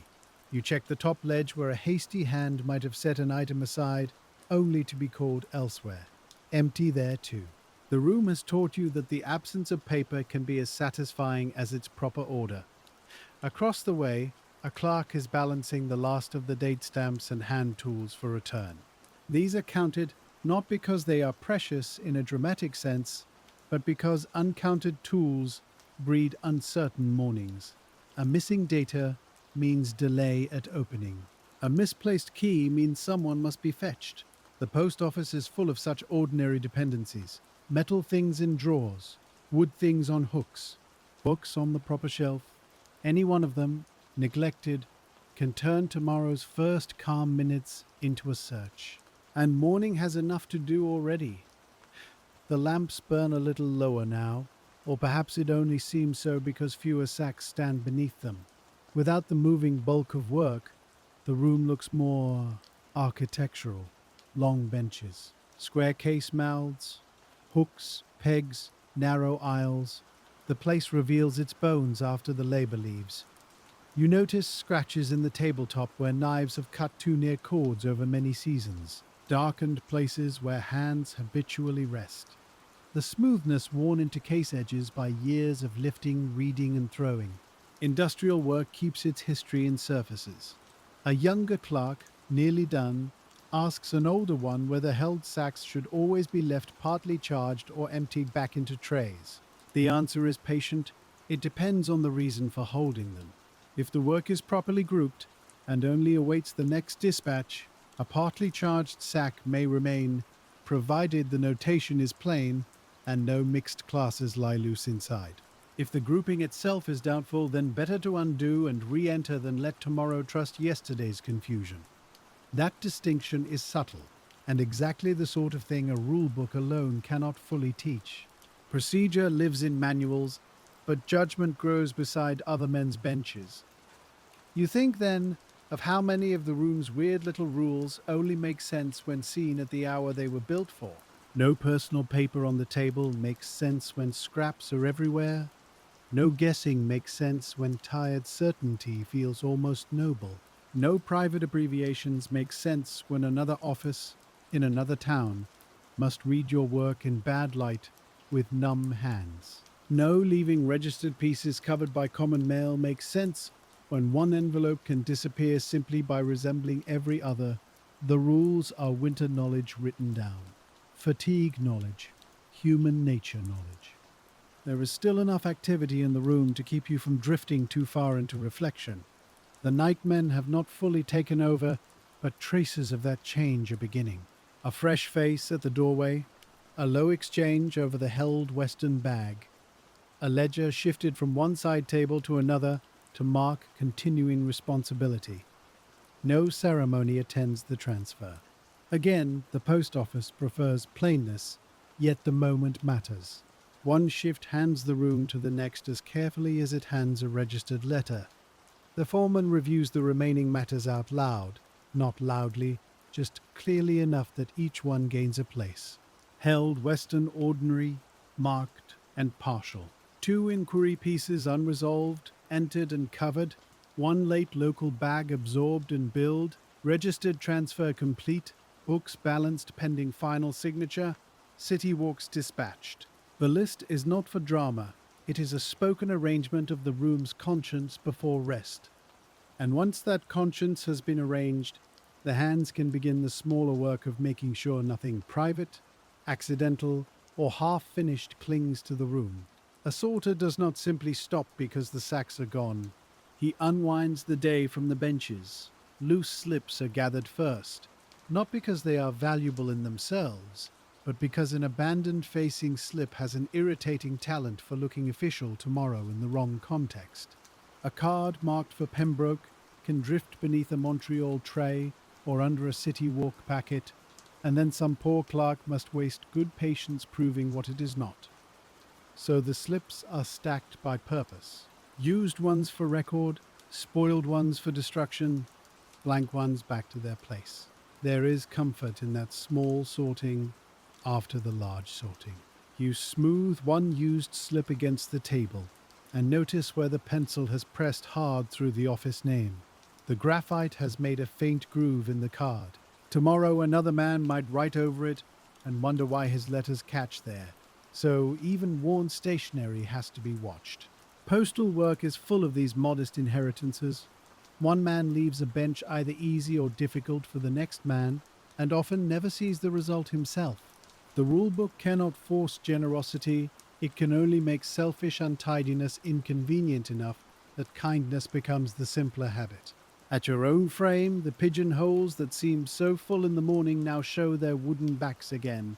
You check the top ledge where a hasty hand might have set an item aside, only to be called elsewhere. Empty there too. The room has taught you that the absence of paper can be as satisfying as its proper order. Across the way, a clerk is balancing the last of the date stamps and hand tools for return. These are counted not because they are precious in a dramatic sense, but because uncounted tools breed uncertain mornings. A missing data means delay at opening. A misplaced key means someone must be fetched. The post office is full of such ordinary dependencies. Metal things in drawers, wood things on hooks, books on the proper shelf. Any one of them, neglected, can turn tomorrow's first calm minutes into a search. And morning has enough to do already. The lamps burn a little lower now, or perhaps it only seems so because fewer sacks stand beneath them. Without the moving bulk of work, the room looks more architectural. Long benches, square case mouths, hooks, pegs, narrow aisles. The place reveals its bones after the labor leaves. You notice scratches in the tabletop where knives have cut too near cords over many seasons, darkened places where hands habitually rest. The smoothness worn into case edges by years of lifting, reading, and throwing. Industrial work keeps its history in surfaces. A younger clerk, nearly done, asks an older one whether held sacks should always be left partly charged or emptied back into trays. The answer is patient. It depends on the reason for holding them. If the work is properly grouped and only awaits the next dispatch, a partly charged sack may remain, provided the notation is plain and no mixed classes lie loose inside. If the grouping itself is doubtful, then better to undo and re-enter than let tomorrow trust yesterday's confusion. That distinction is subtle, and exactly the sort of thing a rule book alone cannot fully teach. Procedure lives in manuals, but judgment grows beside other men's benches. You think, then, of how many of the room's weird little rules only make sense when seen at the hour they were built for. No personal paper on the table makes sense when scraps are everywhere. No guessing makes sense when tired certainty feels almost noble. No private abbreviations make sense when another office, in another town, must read your work in bad light with numb hands. No leaving registered pieces covered by common mail makes sense when one envelope can disappear simply by resembling every other. The rules are winter knowledge written down. Fatigue knowledge, human nature knowledge. There is still enough activity in the room to keep you from drifting too far into reflection. The nightmen have not fully taken over, but traces of that change are beginning. A fresh face at the doorway, a low exchange over the held Western bag. A ledger shifted from one side table to another to mark continuing responsibility. No ceremony attends the transfer. Again, the post office prefers plainness, yet the moment matters. One shift hands the room to the next as carefully as it hands a registered letter. The foreman reviews the remaining matters out loud, not loudly, just clearly enough that each one gains a place. Held Western ordinary, marked, and partial. 2 inquiry pieces unresolved, entered and covered, 1 late local bag absorbed and billed, registered transfer complete, books balanced pending final signature, city walks dispatched. The list is not for drama, it is a spoken arrangement of the room's conscience before rest. And once that conscience has been arranged, the hands can begin the smaller work of making sure nothing private, accidental, or half-finished clings to the room. A sorter does not simply stop because the sacks are gone. He unwinds the day from the benches. Loose slips are gathered first, not because they are valuable in themselves, but because an abandoned-facing slip has an irritating talent for looking official tomorrow in the wrong context. A card marked for Pembroke can drift beneath a Montreal tray or under a city walk packet, and then some poor clerk must waste good patience proving what it is not. So the slips are stacked by purpose. Used ones for record, spoiled ones for destruction, blank ones back to their place. There is comfort in that small sorting after the large sorting. You smooth one used slip against the table and notice where the pencil has pressed hard through the office name. The graphite has made a faint groove in the card. Tomorrow another man might write over it and wonder why his letters catch there. So even worn stationery has to be watched. Postal work is full of these modest inheritances. One man leaves a bench either easy or difficult for the next man, and often never sees the result himself. The rule book cannot force generosity, it can only make selfish untidiness inconvenient enough that kindness becomes the simpler habit. At your own frame, the pigeonholes that seemed so full in the morning now show their wooden backs again.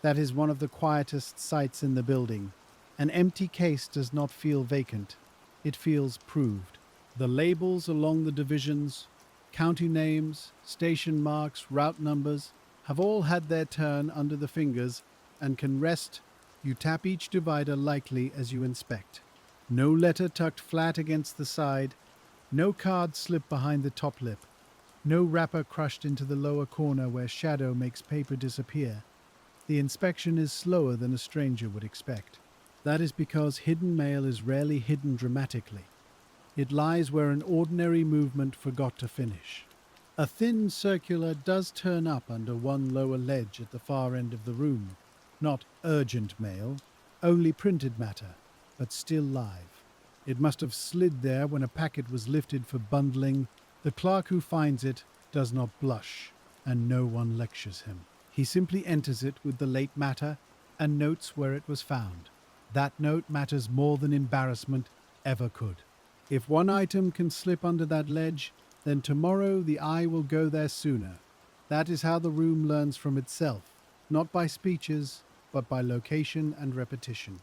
That is one of the quietest sights in the building. An empty case does not feel vacant. It feels proved. The labels along the divisions, county names, station marks, route numbers, have all had their turn under the fingers and can rest. You tap each divider lightly as you inspect. No letter tucked flat against the side, no card slipped behind the top lip, no wrapper crushed into the lower corner where shadow makes paper disappear. The inspection is slower than a stranger would expect. That is because hidden mail is rarely hidden dramatically. It lies where an ordinary movement forgot to finish. A thin circular does turn up under one lower ledge at the far end of the room. Not urgent mail, only printed matter, but still live. It must have slid there when a packet was lifted for bundling. The clerk who finds it does not blush, and no one lectures him. He simply enters it with the late matter and notes where it was found. That note matters more than embarrassment ever could. If one item can slip under that ledge, then tomorrow the eye will go there sooner. That is how the room learns from itself, not by speeches, but by location and repetition.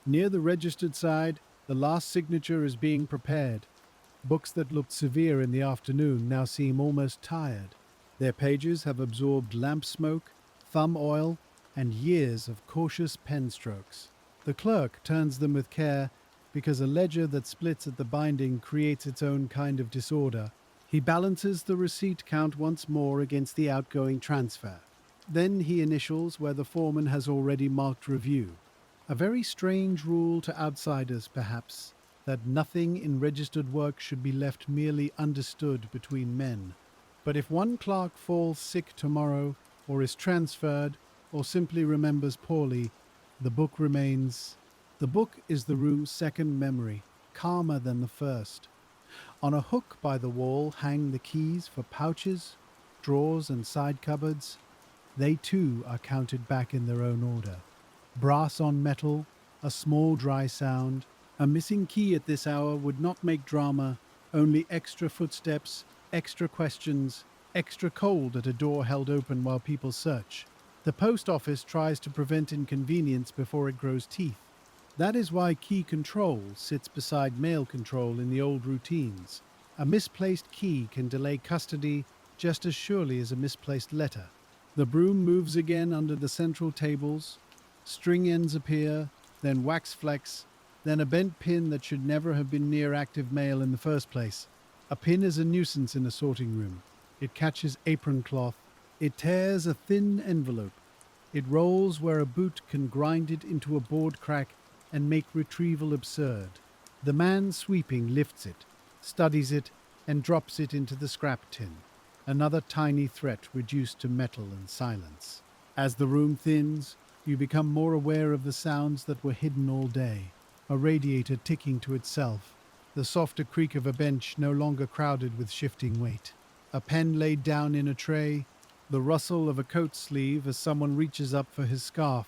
Near the registered side, the last signature is being prepared. Books that looked severe in the afternoon now seem almost tired. Their pages have absorbed lamp smoke, thumb oil, and years of cautious pen strokes. The clerk turns them with care because a ledger that splits at the binding creates its own kind of disorder. He balances the receipt count once more against the outgoing transfer. Then he initials where the foreman has already marked review. A very strange rule to outsiders, perhaps, that nothing in registered work should be left merely understood between men. But if one clerk falls sick tomorrow, or is transferred, or simply remembers poorly, the book remains. The book is the room's second memory, calmer than the first. On a hook by the wall hang the keys for pouches, drawers, and side cupboards. They too are counted back in their own order. Brass on metal, a small dry sound. A missing key at this hour would not make drama, only extra footsteps, extra questions, extra cold at a door held open while people search. The post office tries to prevent inconvenience before it grows teeth. That is why key control sits beside mail control in the old routines. A misplaced key can delay custody just as surely as a misplaced letter. The broom moves again under the central tables. String ends appear, then wax flex, then a bent pin that should never have been near active mail in the first place. A pin is a nuisance in a sorting room. It catches apron cloth. It tears a thin envelope. It rolls where a boot can grind it into a board crack and make retrieval absurd. The man sweeping lifts it, studies it, and drops it into the scrap tin. Another tiny threat reduced to metal and silence. As the room thins, you become more aware of the sounds that were hidden all day. A radiator ticking to itself, the softer creak of a bench no longer crowded with shifting weight. A pen laid down in a tray, the rustle of a coat sleeve as someone reaches up for his scarf.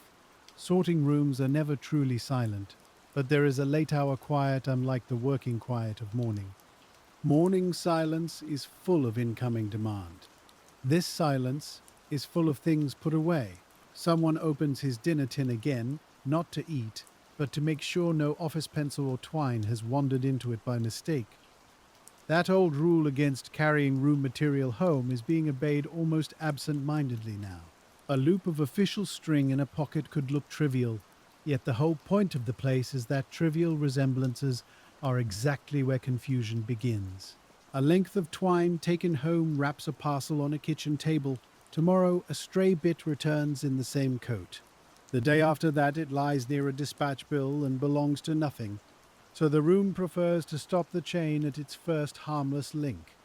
Sorting rooms are never truly silent, but there is a late-hour quiet unlike the working quiet of morning. Morning silence is full of incoming demand. This silence is full of things put away. Someone opens his dinner tin again, not to eat, but to make sure no office pencil or twine has wandered into it by mistake. That old rule against carrying room material home is being obeyed almost absent-mindedly now. A loop of official string in a pocket could look trivial, yet the whole point of the place is that trivial resemblances are exactly where confusion begins. A length of twine taken home wraps a parcel on a kitchen table. Tomorrow, a stray bit returns in the same coat. The day after that, it lies near a dispatch bill and belongs to nothing. So the room prefers to stop the chain at its first harmless link.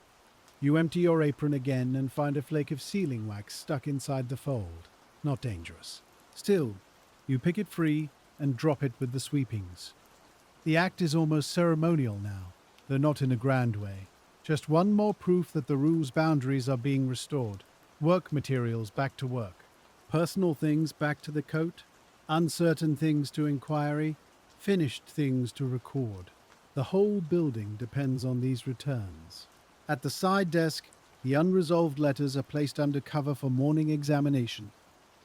You empty your apron again and find a flake of sealing wax stuck inside the fold. Not dangerous. Still, you pick it free and drop it with the sweepings. The act is almost ceremonial now, though not in a grand way. Just one more proof that the room's boundaries are being restored. Work materials back to work. Personal things back to the coat. Uncertain things to inquiry. Finished things to record. The whole building depends on these returns. At the side desk, the unresolved letters are placed under cover for morning examination.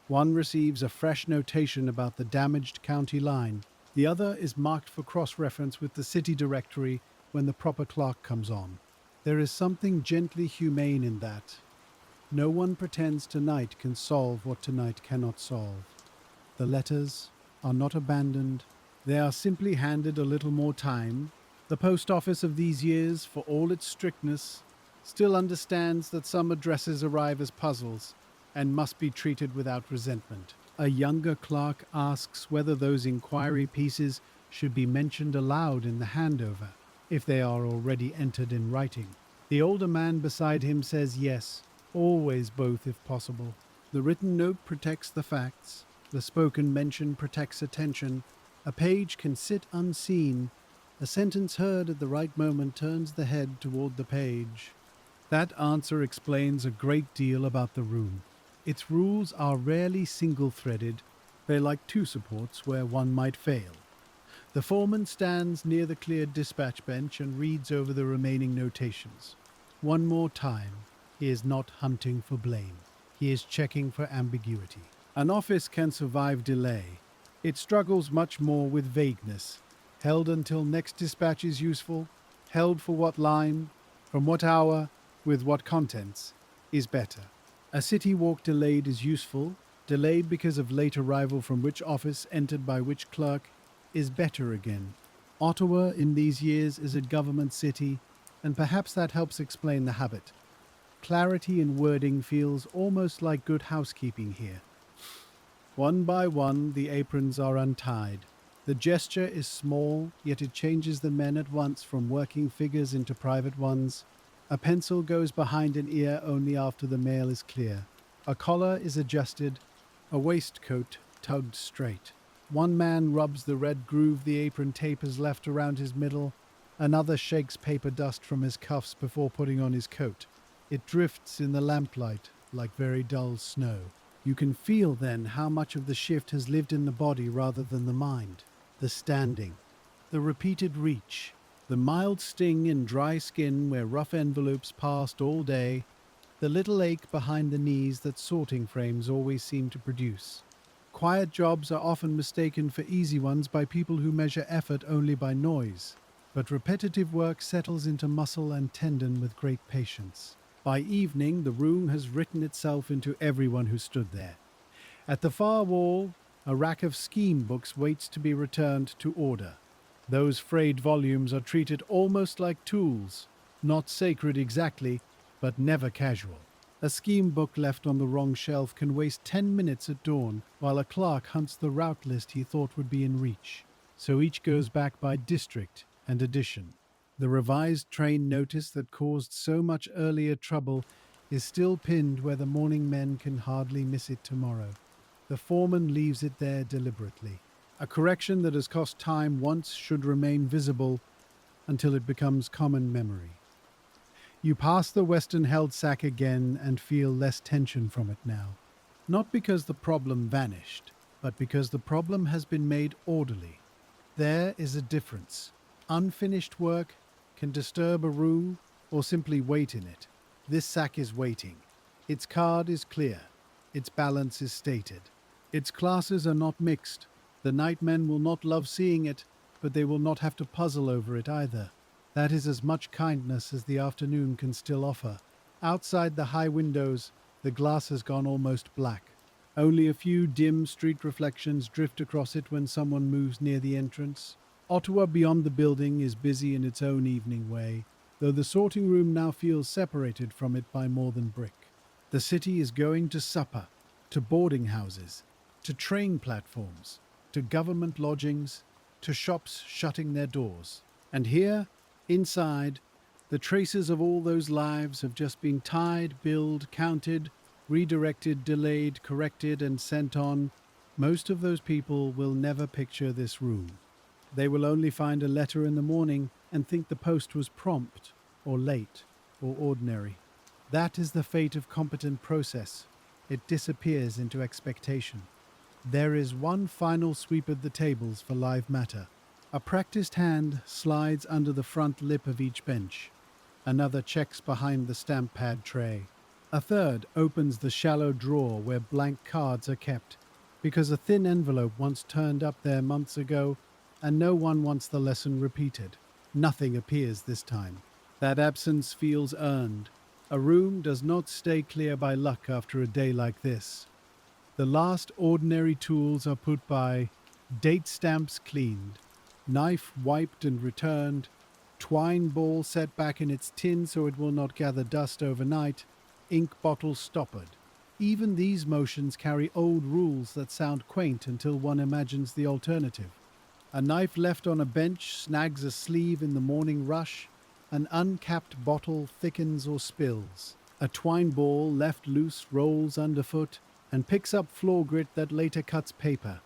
One receives a fresh notation about the damaged county line. The other is marked for cross-reference with the city directory when the proper clock comes on. There is something gently humane in that. No one pretends tonight can solve what tonight cannot solve. The letters are not abandoned. They are simply handed a little more time. The post office of these years, for all its strictness, still understands that some addresses arrive as puzzles and must be treated without resentment. A younger clerk asks whether those inquiry pieces should be mentioned aloud in the handover, if they are already entered in writing. The older man beside him says yes, always both if possible. The written note protects the facts, the spoken mention protects attention. A page can sit unseen. A sentence heard at the right moment turns the head toward the page. That answer explains a great deal about the room. Its rules are rarely single-threaded. They're like two supports where one might fail. The foreman stands near the cleared dispatch bench and reads over the remaining notations. One more time, he is not hunting for blame. He is checking for ambiguity. An office can survive delay. It struggles much more with vagueness. Held until next dispatch is useful, held for what line, from what hour, with what contents, is better. A city walk delayed is useful, delayed because of late arrival from which office entered by which clerk, is better again. Ottawa in these years is a government city, and perhaps that helps explain the habit. Clarity in wording feels almost like good housekeeping here. One by one, the aprons are untied. The gesture is small, yet it changes the men at once from working figures into private ones. A pencil goes behind an ear only after the mail is clear. A collar is adjusted, a waistcoat tugged straight. One man rubs the red groove the apron tape has left around his middle. Another shakes paper dust from his cuffs before putting on his coat. It drifts in the lamplight like very dull snow. You can feel then how much of the shift has lived in the body rather than the mind. The standing, the repeated reach, the mild sting in dry skin where rough envelopes passed all day, the little ache behind the knees that sorting frames always seem to produce. Quiet jobs are often mistaken for easy ones by people who measure effort only by noise, but repetitive work settles into muscle and tendon with great patience. By evening, the room has written itself into everyone who stood there. At the far wall, a rack of scheme books waits to be returned to order. Those frayed volumes are treated almost like tools, not sacred exactly, but never casual. A scheme book left on the wrong shelf can waste 10 minutes at dawn, while a clerk hunts the route list he thought would be in reach. so each goes back by district and edition. The revised train notice that caused so much earlier trouble is still pinned where the morning men can hardly miss it tomorrow. The foreman leaves it there deliberately. A correction that has cost time once should remain visible until it becomes common memory. You pass the Western held sack again and feel less tension from it now. Not because the problem vanished, but because the problem has been made orderly. There is a difference. Unfinished work can disturb a room or simply wait in it. This sack is waiting. Its card is clear. Its balance is stated. Its classes are not mixed. The nightmen will not love seeing it, but they will not have to puzzle over it either. That is as much kindness as the afternoon can still offer. Outside the high windows, the glass has gone almost black. Only a few dim street reflections drift across it when someone moves near the entrance. Ottawa beyond the building is busy in its own evening way, though the sorting room now feels separated from it by more than brick. The city is going to supper, to boarding houses, to train platforms, to government lodgings, to shops shutting their doors. And here, inside, the traces of all those lives have just been tied, billed, counted, redirected, delayed, corrected, and sent on. Most of those people will never picture this room. They will only find a letter in the morning and think the post was prompt, or late, or ordinary. That is the fate of competent process. It disappears into expectation. There is one final sweep of the tables for live matter. A practiced hand slides under the front lip of each bench. Another checks behind the stamp pad tray. A third opens the shallow drawer where blank cards are kept, because a thin envelope once turned up there months ago, and no one wants the lesson repeated. Nothing appears this time. That absence feels earned. A room does not stay clear by luck after a day like this. The last ordinary tools are put by, date stamps cleaned, knife wiped and returned, twine ball set back in its tin so it will not gather dust overnight, ink bottle stoppered. Even these motions carry old rules that sound quaint until one imagines the alternative. A knife left on a bench snags a sleeve in the morning rush. An uncapped bottle thickens or spills. A twine ball left loose rolls underfoot and picks up floor grit that later cuts paper.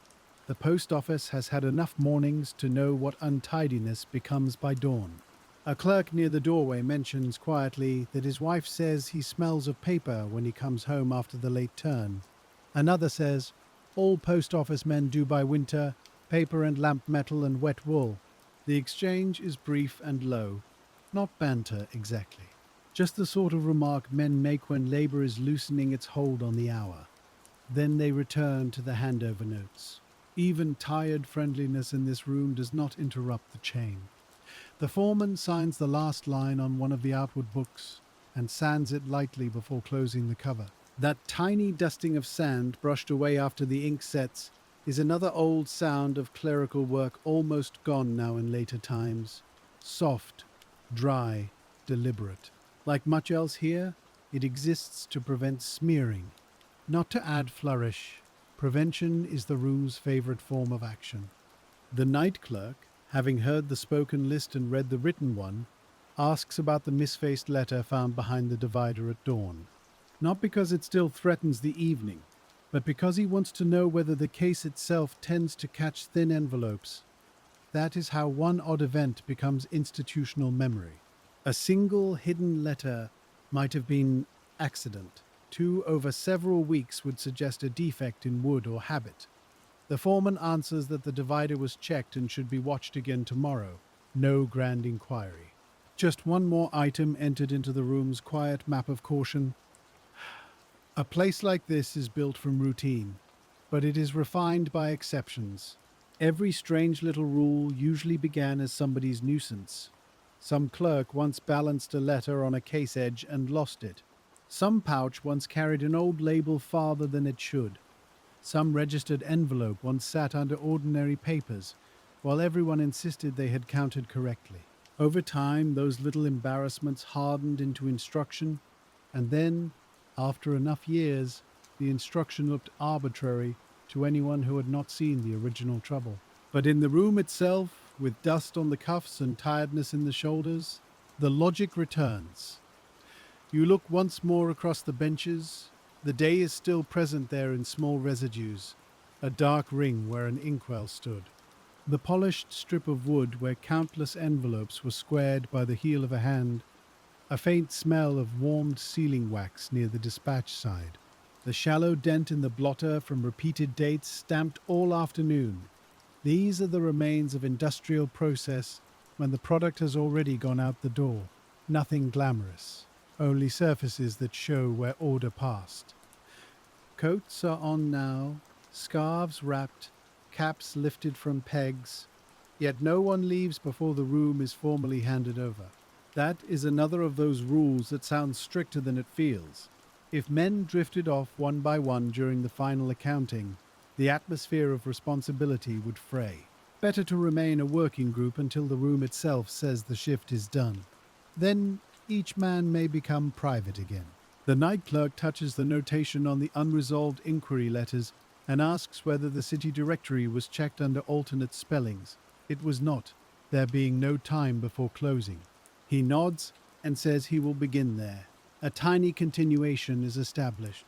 The post office has had enough mornings to know what untidiness becomes by dawn. A clerk near the doorway mentions quietly that his wife says he smells of paper when he comes home after the late turn. Another says, all post office men do by winter, paper and lamp metal and wet wool. The exchange is brief and low. Not banter, exactly. Just the sort of remark men make when labor is loosening its hold on the hour. Then they return to the handover notes. Even tired friendliness in this room does not interrupt the chain. The foreman signs the last line on one of the outward books and sands it lightly before closing the cover. That tiny dusting of sand brushed away after the ink sets is another old sound of clerical work almost gone now in later times. Soft, dry, deliberate. Like much else here, it exists to prevent smearing, not to add flourish. Prevention is the room's favorite form of action. The night clerk, having heard the spoken list and read the written one, asks about the misfaced letter found behind the divider at dawn. Not because it still threatens the evening, but because he wants to know whether the case itself tends to catch thin envelopes. That is how one odd event becomes institutional memory. A single hidden letter might have been accident. Two over several weeks would suggest a defect in wood or habit. The foreman answers that the divider was checked and should be watched again tomorrow. No grand inquiry. Just one more item entered into the room's quiet map of caution. A place like this is built from routine, but it is refined by exceptions. Every strange little rule usually began as somebody's nuisance. Some clerk once balanced a letter on a case edge and lost it. Some pouch once carried an old label farther than it should. Some registered envelope once sat under ordinary papers, while everyone insisted they had counted correctly. Over time, those little embarrassments hardened into instruction, and then, after enough years, the instruction looked arbitrary to anyone who had not seen the original trouble. But in the room itself, with dust on the cuffs and tiredness in the shoulders, the logic returns. You look once more across the benches. The day is still present there in small residues, a dark ring where an inkwell stood. The polished strip of wood where countless envelopes were squared by the heel of a hand, a faint smell of warmed sealing wax near the dispatch side. The shallow dent in the blotter from repeated dates stamped all afternoon. These are the remains of industrial process when the product has already gone out the door. Nothing glamorous, only surfaces that show where order passed. Coats are on now, scarves wrapped, caps lifted from pegs, yet no one leaves before the room is formally handed over. That is another of those rules that sounds stricter than it feels. If men drifted off one by one during the final accounting, the atmosphere of responsibility would fray. Better to remain a working group until the room itself says the shift is done. Then each man may become private again. The night clerk touches the notation on the unresolved inquiry letters and asks whether the city directory was checked under alternate spellings. It was not, there being no time before closing. He nods and says he will begin there. A tiny continuation is established.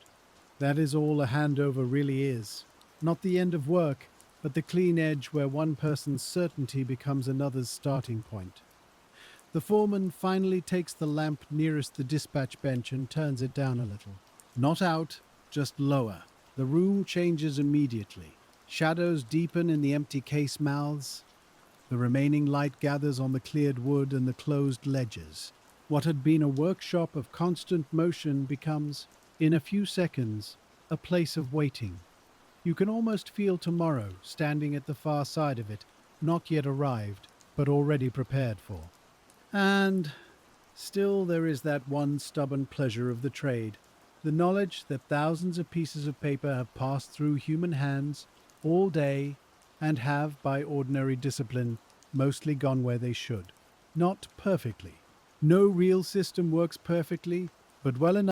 That is all a handover really is. Not the end of work, but the clean edge where one person's certainty becomes another's starting point. The foreman finally takes the lamp nearest the dispatch bench and turns it down a little. Not out, just lower. The room changes immediately. Shadows deepen in the empty case mouths. The remaining light gathers on the cleared wood and the closed ledgers. What had been a workshop of constant motion becomes, in a few seconds, a place of waiting. You can almost feel tomorrow standing at the far side of it, not yet arrived, but already prepared for. And still there is that one stubborn pleasure of the trade, the knowledge that thousands of pieces of paper have passed through human hands all day and have, by ordinary discipline, mostly gone where they should. Not perfectly. No real system works perfectly, but well enough